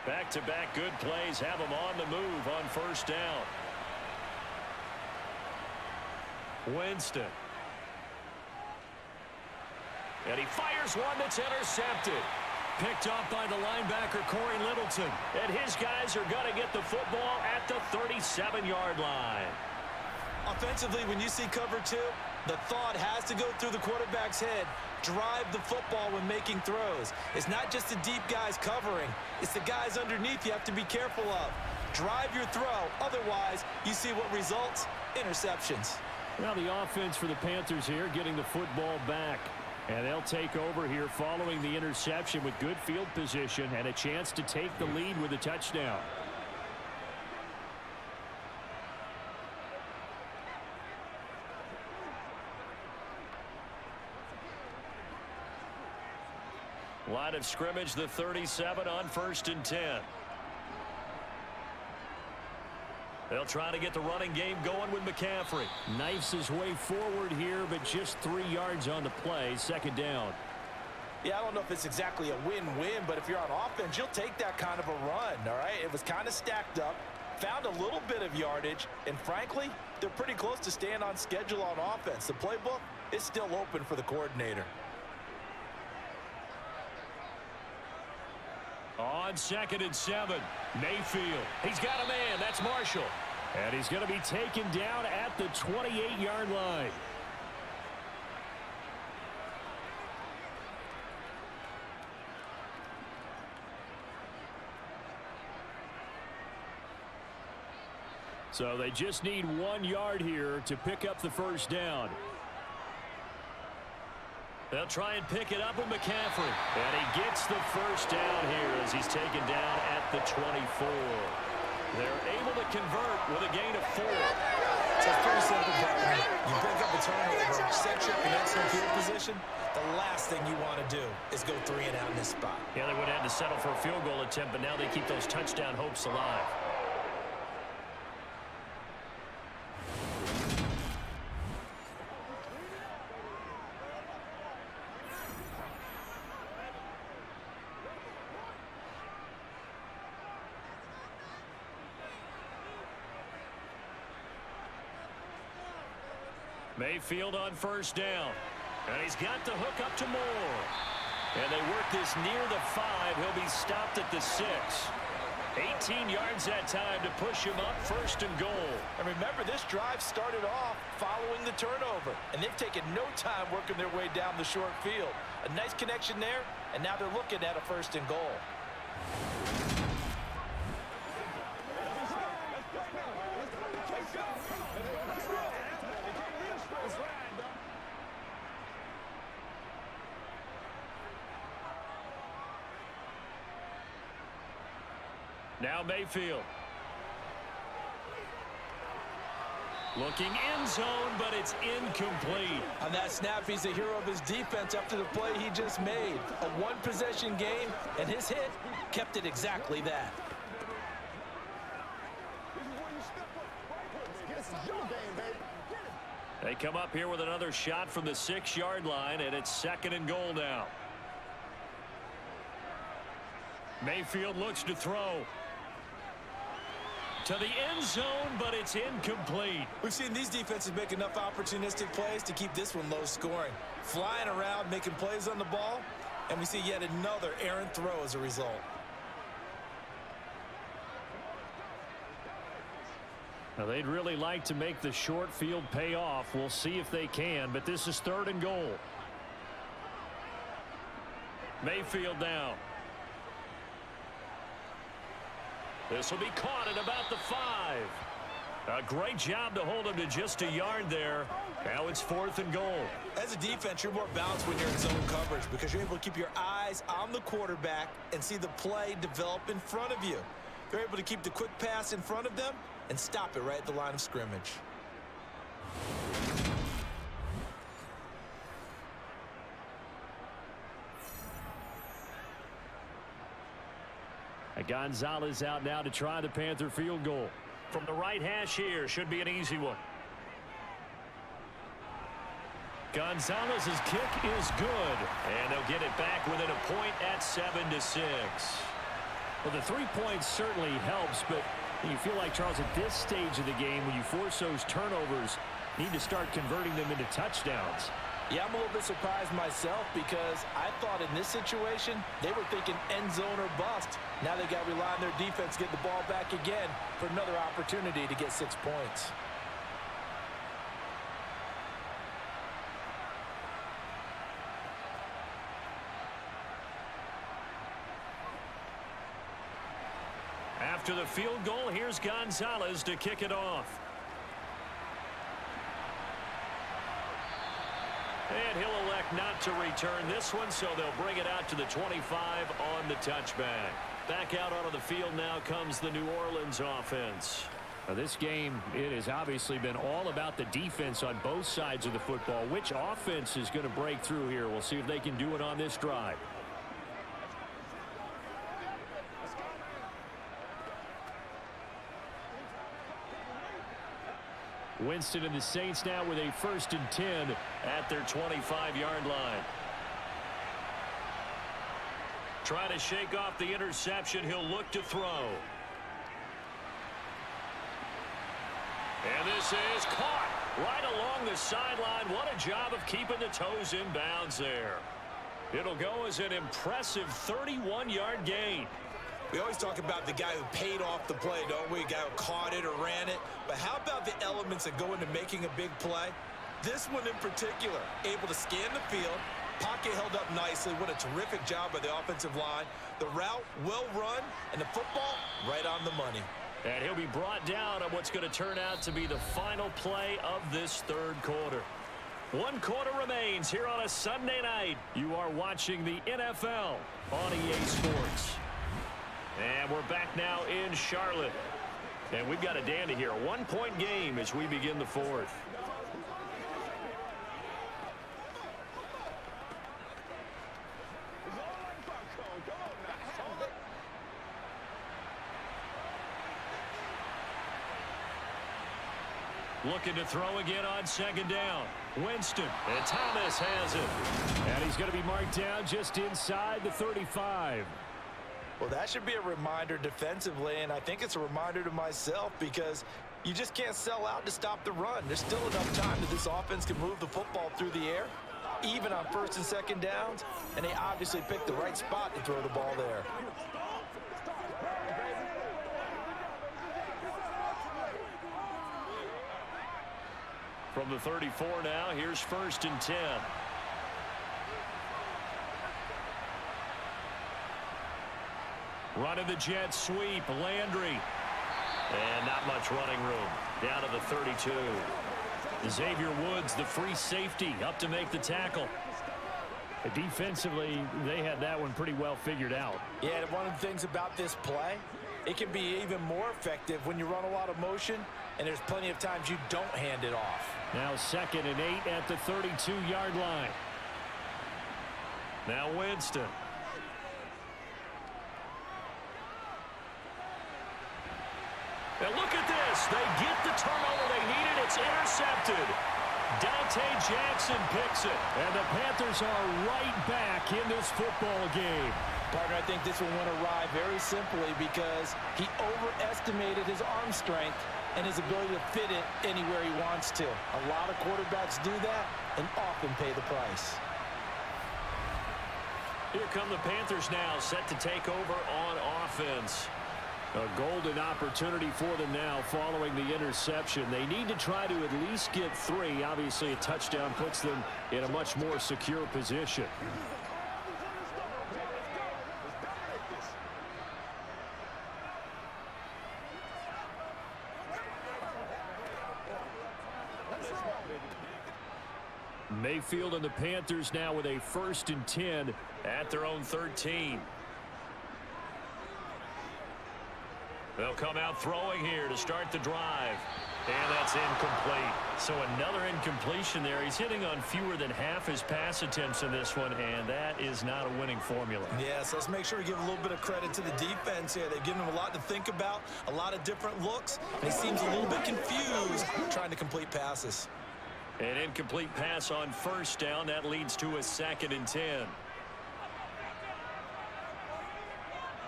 [SPEAKER 2] Back-to-back good plays have him on the move on first down. Winston. And he fires one that's intercepted. Picked off by the linebacker, Corey Littleton. And his guys are going to get the football at the 37-yard line.
[SPEAKER 7] Offensively, when you see cover two, the thought has to go through the quarterback's head. Drive the football when making throws. It's not just the deep guys covering. It's the guys underneath you have to be careful of. Drive your throw. Otherwise, you see what results? Interceptions.
[SPEAKER 2] Well, the offense for the Panthers here getting the football back. And they'll take over here following the interception with good field position and a chance to take the lead with a touchdown. Line of scrimmage, the 37 on 1st and 10. They'll try to get the running game going with McCaffrey. Knifes his way forward here, but just 3 yards on the play. Second down.
[SPEAKER 3] Yeah, I don't know if it's exactly a win-win, but if you're on offense, you'll take that kind of a run, all right? It was kind of stacked up, found a little bit of yardage, and frankly, they're pretty close to staying on schedule on offense. The playbook is still open for the coordinator.
[SPEAKER 2] On 2nd and 7, Mayfield. He's got a man. That's Marshall. And he's going to be taken down at the 28-yard line. So they just need 1 yard here to pick up the first down. They'll try and pick it up with McCaffrey. And he gets the first down here as he's taken down at the 24. They're able to convert with a gain of 4.
[SPEAKER 7] So it's pretty simple, partner. You pick up a turnover, set you up in excellent field position. The last thing you want to do is go 3 and out in this spot.
[SPEAKER 2] Yeah, they would have had to settle for a field goal attempt, but now they keep those touchdown hopes alive. Mayfield on first down. And he's got the hook up to Moore. And they work this near the 5. He'll be stopped at the 6. 18 yards that time to push him up 1st and goal.
[SPEAKER 3] And remember, this drive started off following the turnover, and they've taken no time working their way down the short field. A nice connection there, and now they're looking at a 1st and goal.
[SPEAKER 2] Now Mayfield. Looking end zone, but it's incomplete.
[SPEAKER 7] On that snap, he's the hero of his defense after the play he just made. A one-possession game, and his hit kept it exactly that.
[SPEAKER 2] They come up here with another shot from the 6-yard line, and it's 2nd and goal now. Mayfield looks to throw. To the end zone, but it's incomplete.
[SPEAKER 7] We've seen these defenses make enough opportunistic plays to keep this one low scoring. Flying around, making plays on the ball, and we see yet another errant throw as a result.
[SPEAKER 2] Now, they'd really like to make the short field pay off. We'll see if they can, but this is 3rd and goal. Mayfield now. This will be caught at about the 5. A great job to hold him to just a yard there. Now it's 4th and goal.
[SPEAKER 3] As a defense, you're more balanced when you're in zone coverage because you're able to keep your eyes on the quarterback and see the play develop in front of you. You're able to keep the quick pass in front of them and stop it right at the line of scrimmage.
[SPEAKER 2] Gonzalez out now to try the Panther field goal. From the right hash here, should be an easy one. Gonzalez's kick is good, and they'll get it back within a point at 7-6. Well, the 3 points certainly helps, but you feel like, Charles, at this stage of the game, when you force those turnovers, you need to start converting them into touchdowns.
[SPEAKER 3] Yeah, I'm a little bit surprised myself because I thought in this situation, they were thinking end zone or bust. Now they got to rely on their defense to get the ball back again for another opportunity to get 6 points.
[SPEAKER 2] After the field goal, here's Gonzalez to kick it off. And he'll elect not to return this one, so they'll bring it out to the 25 on the touchback. Back out onto the field now comes the New Orleans offense.
[SPEAKER 4] Now, this game, it has obviously been all about the defense on both sides of the football. Which offense is going to break through here? We'll see if they can do it on this drive. Winston and the Saints now with a 1st and 10
[SPEAKER 2] at their 25-yard line. Trying to shake off the interception. He'll look to throw. And this is caught right along the sideline. What a job of keeping the toes in bounds there. It'll go as an impressive 31-yard gain.
[SPEAKER 3] We always talk about the guy who paid off the play, don't we? A guy who caught it or ran it. But how about the elements that go into making a big play? This one in particular, able to scan the field, pocket held up nicely. What a terrific job by the offensive line. The route well run, and the football right on the money.
[SPEAKER 2] And he'll be brought down on what's going to turn out to be the final play of this 3rd quarter. 1 quarter remains here on a Sunday night. You are watching the NFL on EA Sports. And we're back now in Charlotte. And we've got a dandy here. A 1-point game as we begin the 4th. Looking to throw again on 2nd down. Winston, and Thomas has it.
[SPEAKER 4] And he's going to be marked down just inside the 35.
[SPEAKER 3] Well, that should be a reminder defensively, and I think it's a reminder to myself because you just can't sell out to stop the run. There's still enough time that this offense can move the football through the air, even on 1st and 2nd downs, and they obviously picked the right spot to throw the ball there.
[SPEAKER 2] From the 34 now, here's 1st and 10. Running the jet sweep, Landry. And not much running room. Down to the 32. Xavier Woods, the free safety, up to make the tackle.
[SPEAKER 4] Defensively, they had that one pretty well figured out.
[SPEAKER 3] Yeah, and one of the things about this play, it can be even more effective when you run a lot of motion, and there's plenty of times you don't hand it off.
[SPEAKER 4] Now 2nd and 8 at the 32-yard line.
[SPEAKER 2] Now Winston. And look at this. They get the turnover they needed. It's intercepted. Dante Jackson picks it.
[SPEAKER 4] And the Panthers are right back in this football game.
[SPEAKER 3] Partner, I think this one went awry very simply because he overestimated his arm strength and his ability to fit it anywhere he wants to. A lot of quarterbacks do that and often pay the price.
[SPEAKER 2] Here come the Panthers now, set to take over on offense.
[SPEAKER 4] A golden opportunity for them now following the interception. They need to try to at least get 3. Obviously, a touchdown puts them in a much more secure position. Mayfield and the Panthers now with a 1st and 10 at their own 13. They'll come out throwing here to start the drive. And that's incomplete. So another incompletion there. He's hitting on fewer than half his pass attempts in this one, and that is not a winning formula.
[SPEAKER 3] Yes, let's make sure we give a little bit of credit to the defense here. They've given him a lot to think about, a lot of different looks, and he seems a little bit confused trying to complete passes.
[SPEAKER 4] An incomplete pass on 1st down. That leads to a 2nd and 10.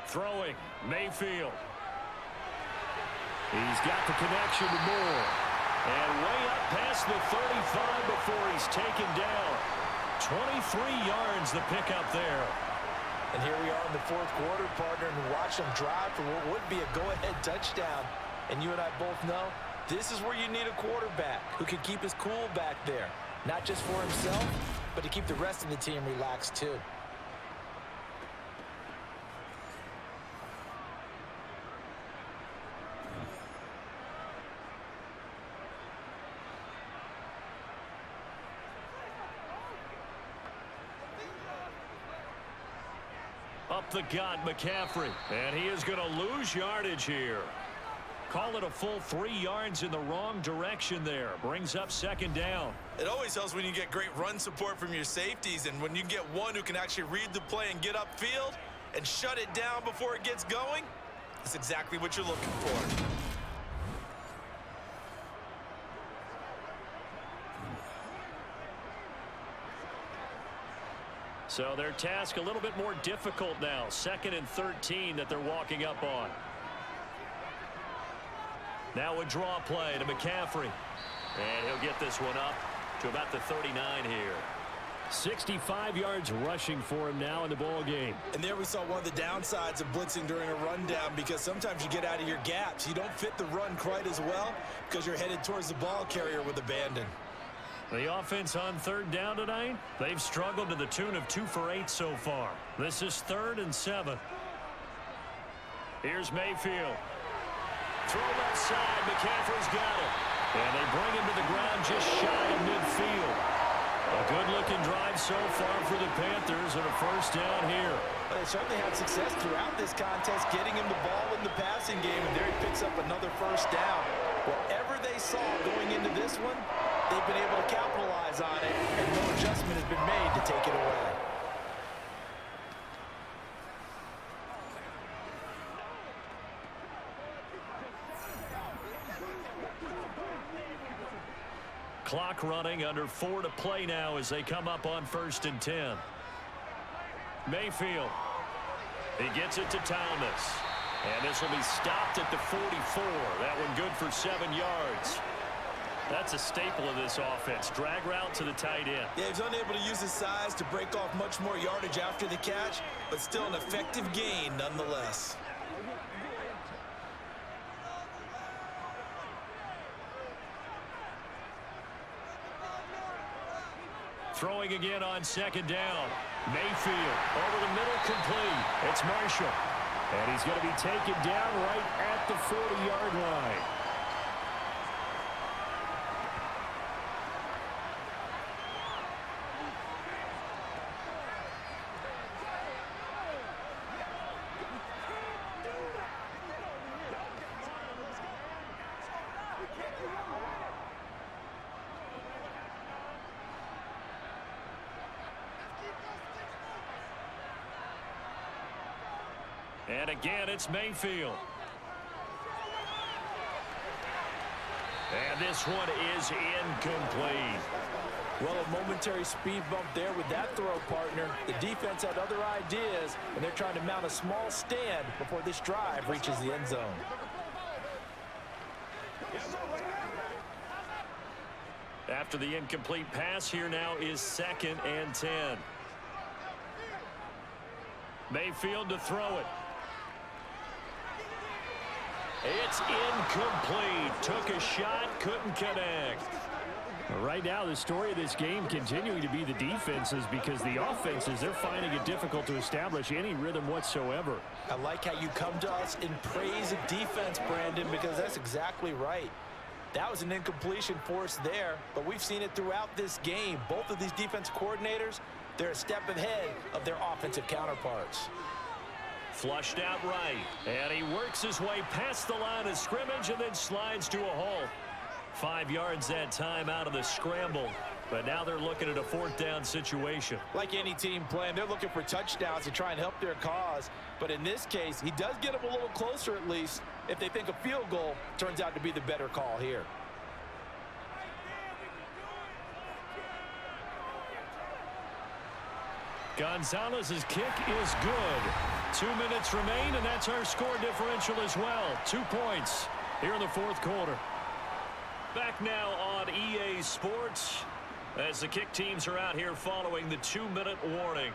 [SPEAKER 4] Throwing, Mayfield. He's got the connection to Moore. And way up past the 35 before he's taken down. 23 yards the pickup there.
[SPEAKER 3] And here we are in the 4th quarter, partner, and watch him drive for what would be a go-ahead touchdown. And you and I both know this is where you need a quarterback who can keep his cool back there. Not just for himself, but to keep the rest of the team relaxed too.
[SPEAKER 4] Up the gut, McCaffrey. And he is going to lose yardage here. Call it a full 3 yards in the wrong direction there. Brings up 2nd down.
[SPEAKER 3] It always helps when you get great run support from your safeties, and when you get one who can actually read the play and get upfield and shut it down before it gets going, that's exactly what you're looking for.
[SPEAKER 4] So their task a little bit more difficult now. 2nd and 13 that they're walking up on. Now a draw play to McCaffrey. And he'll get this one up to about the 39 here. 65 yards rushing for him now in the ball game.
[SPEAKER 3] And there we saw one of the downsides of blitzing during a rundown, because sometimes you get out of your gaps. You don't fit the run quite as well because you're headed towards the ball carrier with abandon.
[SPEAKER 4] The offense on 3rd down tonight, they've struggled to the tune of 2 for 8 so far. This is 3rd and 7. Here's Mayfield. Throw left side, McCaffrey's got it. And they bring him to the ground just shy of midfield. A good-looking drive so far for the Panthers and a 1st down here.
[SPEAKER 3] Well, they certainly had success throughout this contest, getting him the ball in the passing game, and there he picks up another 1st down. Whatever they saw going into this one, they've been able to capitalize on it, and no adjustment has been made to take it away.
[SPEAKER 4] Clock running, under 4 to play now as they come up on 1st and 10. Mayfield. He gets it to Thomas. And this will be stopped at the 44. That one good for 7 yards. That's a staple of this offense. Drag route to the tight end.
[SPEAKER 3] Yeah, he's unable to use his size to break off much more yardage after the catch, but still an effective gain nonetheless.
[SPEAKER 4] Throwing again on 2nd down. Mayfield over the middle, complete. It's Marshall. And he's going to be taken down right at the 40-yard line. And again, it's Mayfield. And this one is incomplete.
[SPEAKER 3] Well, a momentary speed bump there with that throw, partner. The defense had other ideas, and they're trying to mount a small stand before this drive reaches the end zone.
[SPEAKER 4] After the incomplete pass, here now is 2nd and 10. Mayfield to throw it. It's incomplete. Took a shot, couldn't connect.
[SPEAKER 2] Right now, the story of this game continuing to be the defenses, because the offenses, they're finding it difficult to establish any rhythm whatsoever.
[SPEAKER 3] I like how you come to us in praise of defense, Brandon, because that's exactly right. That was an incompletion forced there, but we've seen it throughout this game. Both of these defensive coordinators, they're a step ahead of their offensive counterparts.
[SPEAKER 4] Flushed out right, and he works his way past the line of scrimmage and then slides to a hole. 5 yards that time out of the scramble, but now they're looking at a 4th down situation.
[SPEAKER 3] Like any team playing, they're looking for touchdowns to try and help their cause, but in this case, he does get them a little closer at least if they think a field goal turns out to be the better call here.
[SPEAKER 4] Gonzalez's kick is good. 2 minutes remain, and that's our score differential as well. 2 points here in the 4th quarter. Back now on EA Sports as the kick teams are out here following the 2-minute warning.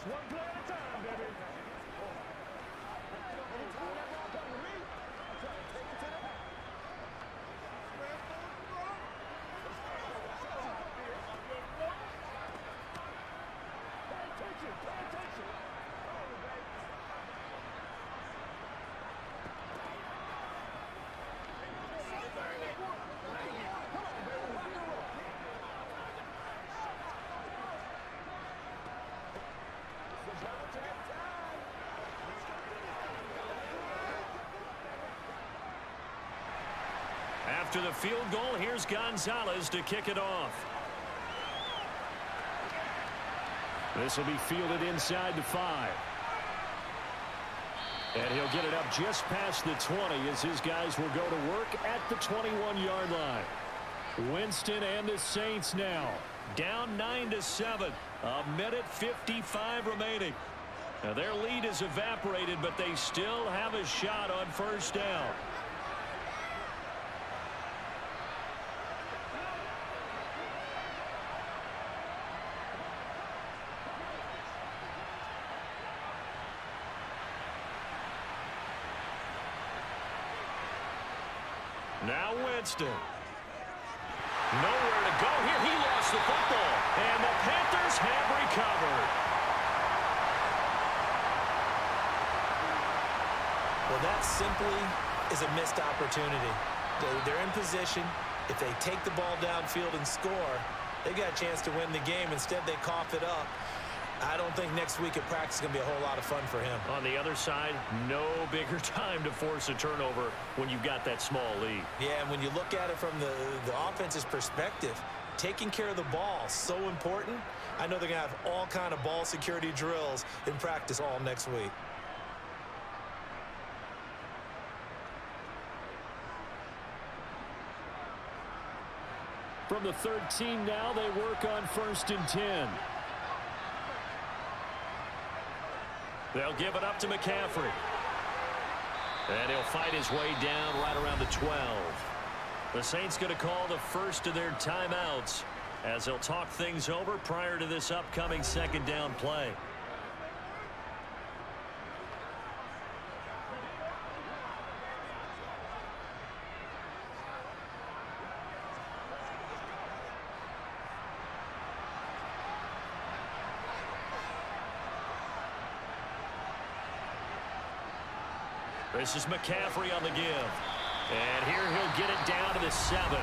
[SPEAKER 5] One play at a time, baby.
[SPEAKER 4] After the field goal, here's Gonzalez to kick it off. This will be fielded inside the 5. And he'll get it up just past the 20 as his guys will go to work at the 21-yard line. Winston and the Saints now down 9-7. 1:55 remaining. Now their lead is evaporated, but they still have a shot on 1st down. Now Winston. Nowhere to go here. He lost the football. And the Panthers have recovered.
[SPEAKER 7] Well, that simply is a missed opportunity. They're in position. If they take the ball downfield and score, they got a chance to win the game. Instead, they cough it up. I don't think next week at practice is going to be a whole lot of fun for him.
[SPEAKER 4] On the other side, no bigger time to force a turnover when you've got that small lead.
[SPEAKER 7] Yeah, and when you look at it from the offense's perspective, taking care of the ball is so important. I know they're going to have all kind of ball security drills in practice all next week.
[SPEAKER 2] From the 13 now, they work on 1st and 10.
[SPEAKER 4] They'll give it up to McCaffrey. And he'll fight his way down right around the 12. The Saints going to call the first of their timeouts as they'll talk things over prior to this upcoming 2nd down play. This is McCaffrey on the give. And here he'll get it down to the 7.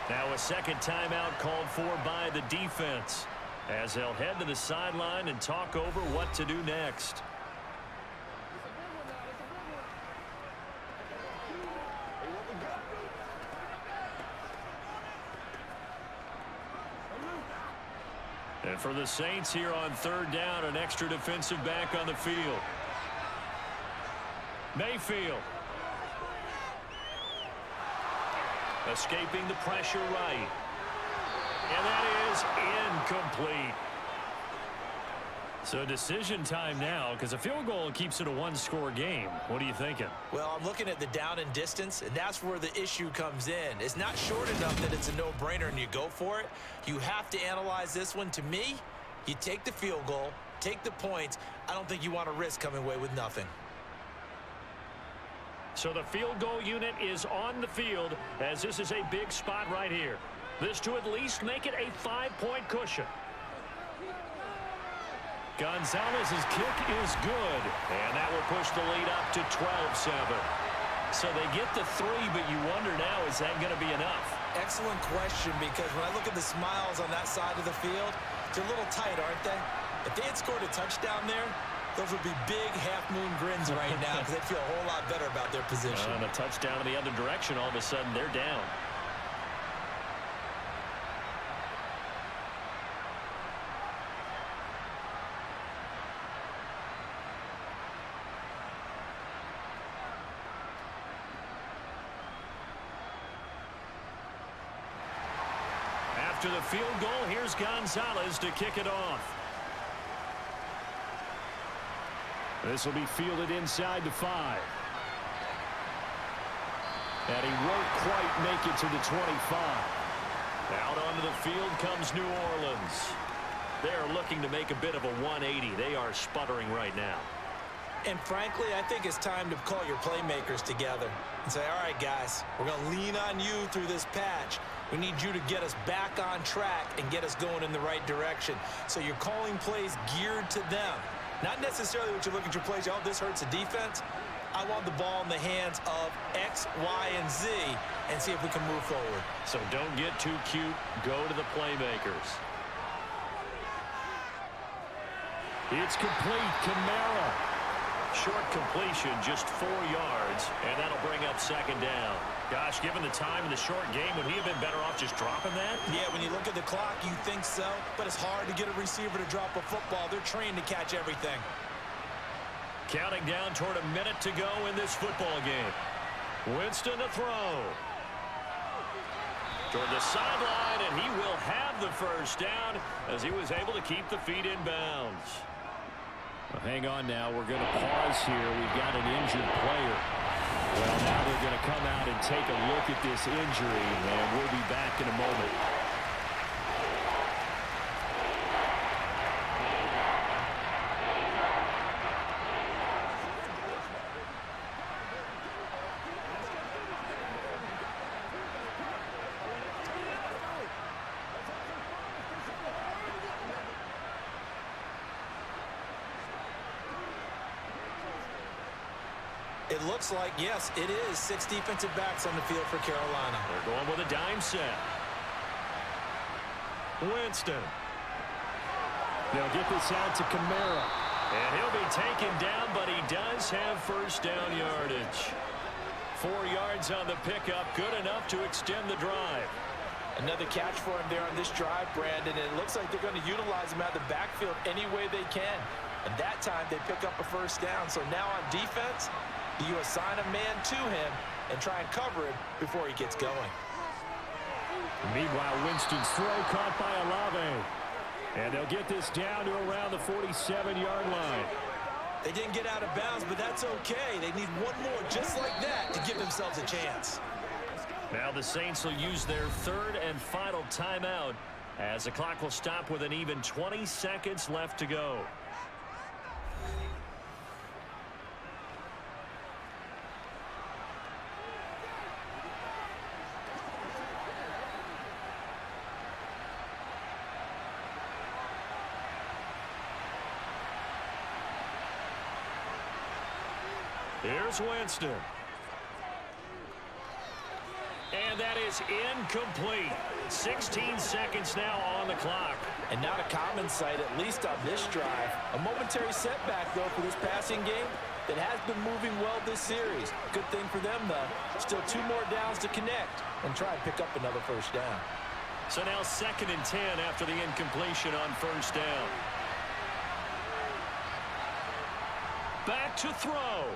[SPEAKER 4] Now a 2nd timeout called for by the defense as they'll head to the sideline and talk over what to do next. And for the Saints here on 3rd down, an extra defensive back on the field. Mayfield. Escaping the pressure right. And that is incomplete. So decision time now because a field goal keeps it a 1-score game. What are you thinking?
[SPEAKER 7] Well, I'm looking at the down and distance, and that's where the issue comes in. It's not short enough that it's a no-brainer and you go for it. You have to analyze this one. To me, you take the field goal, take the points. I don't think you want to risk coming away with nothing.
[SPEAKER 4] So the field goal unit is on the field as this is a big spot right here. This to at least make it a 5-point cushion. Gonzalez's kick is good, and that will push the lead up to 12-7. So they get the 3, but you wonder now, is that going to be enough?
[SPEAKER 7] Excellent question, because when I look at the smiles on that side of the field, they're a little tight, aren't they? If they had scored a touchdown there, those would be big half-moon grins right now because they'd feel a whole lot better about their position.
[SPEAKER 4] And a touchdown in the other direction, all of a sudden they're down. After the field goal, here's Gonzalez to kick it off.
[SPEAKER 2] This will be fielded inside the 5. And he won't quite make it to the 25.
[SPEAKER 4] Out onto the field comes New Orleans. They're looking to make a bit of a 180. They are sputtering right now.
[SPEAKER 7] And frankly, I think it's time to call your playmakers together and say, all right, guys, we're going to lean on you through this patch. We need you to get us back on track and get us going in the right direction. So you're calling plays geared to them. Not necessarily what you look at your plays, oh, this hurts the defense. I want the ball in the hands of X, Y, and Z and see if we can move forward.
[SPEAKER 4] So don't get too cute. Go to the playmakers.
[SPEAKER 2] It's complete. Kamara.
[SPEAKER 4] Short completion, just 4 yards, and that'll bring up 2nd down. Gosh, given the time in the short game, would he have been better off just dropping that?
[SPEAKER 7] Yeah, when you look at the clock, you think so, but it's hard to get a receiver to drop a football. They're trained to catch everything.
[SPEAKER 4] Counting down toward a minute to go in this football game. Winston to throw. Toward the sideline, and he will have the 1st down as he was able to keep the feet in bounds.
[SPEAKER 2] Well, hang on now. We're going to pause here. We've got an injured player. Well, now they're going to come out and take a look at this injury, and we'll be back in a moment.
[SPEAKER 7] It looks like, yes, it is 6 defensive backs on the field for Carolina.
[SPEAKER 4] They're going with a dime set. Winston.
[SPEAKER 2] They'll get this out to Kamara.
[SPEAKER 4] And he'll be taken down, but he does have 1st down yardage. 4 yards on the pickup, good enough to extend the drive.
[SPEAKER 3] Another catch for him there on this drive, Brandon, and it looks like they're going to utilize him out of the backfield any way they can. And that time they pick up a 1st down. So now on defense, you assign a man to him and try and cover him before he gets going.
[SPEAKER 2] Meanwhile, Winston's throw caught by Olave. And they'll get this down to around the 47-yard line.
[SPEAKER 7] They didn't get out of bounds, but that's okay. They need one more just like that to give themselves a chance.
[SPEAKER 4] Now the Saints will use their 3rd and final timeout as the clock will stop with an even 20 seconds left to go. Here's Winston. And that is incomplete. 16 seconds now on the clock.
[SPEAKER 3] And not a common sight, at least on this drive. A momentary setback, though, for this passing game that has been moving well this series. Good thing for them, though. Still 2 more downs to connect and try and pick up another 1st down.
[SPEAKER 4] So now 2nd and 10 after the incompletion on 1st down. Back to throw.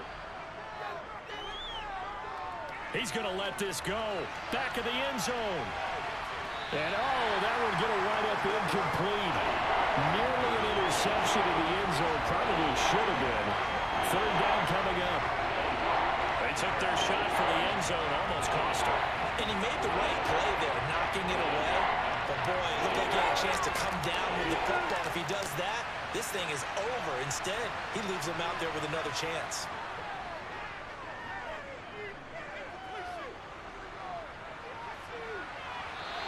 [SPEAKER 4] He's going to let this go. Back of the end zone.
[SPEAKER 2] And, oh, that one going to wind up incomplete. Nearly an interception in the end zone. Probably should have been. 3rd down coming up.
[SPEAKER 4] They took their shot for the end zone. Almost cost him.
[SPEAKER 7] And he made the right play there, knocking it away. But, boy, it looked like he had a chance to come down with the football. If he does that, this thing is over. Instead, he leaves him out there with another chance.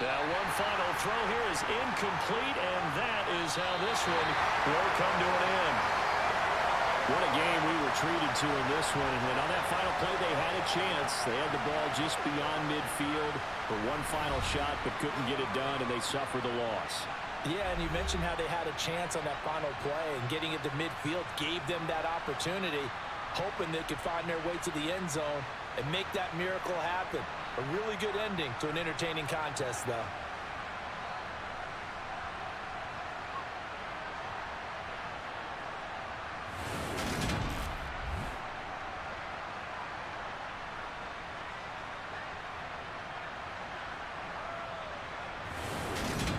[SPEAKER 4] Now one final throw here is incomplete, and that is how this one will come to an end. What a game we were treated to in this one. And on that final play, they had a chance. They had the ball just beyond midfield for one final shot, but couldn't get it done, and they suffered the loss.
[SPEAKER 3] Yeah, and you mentioned how they had a chance on that final play, and getting it to midfield gave them that opportunity, hoping they could find their way to the end zone and make that miracle happen. A really good ending to an entertaining contest, though.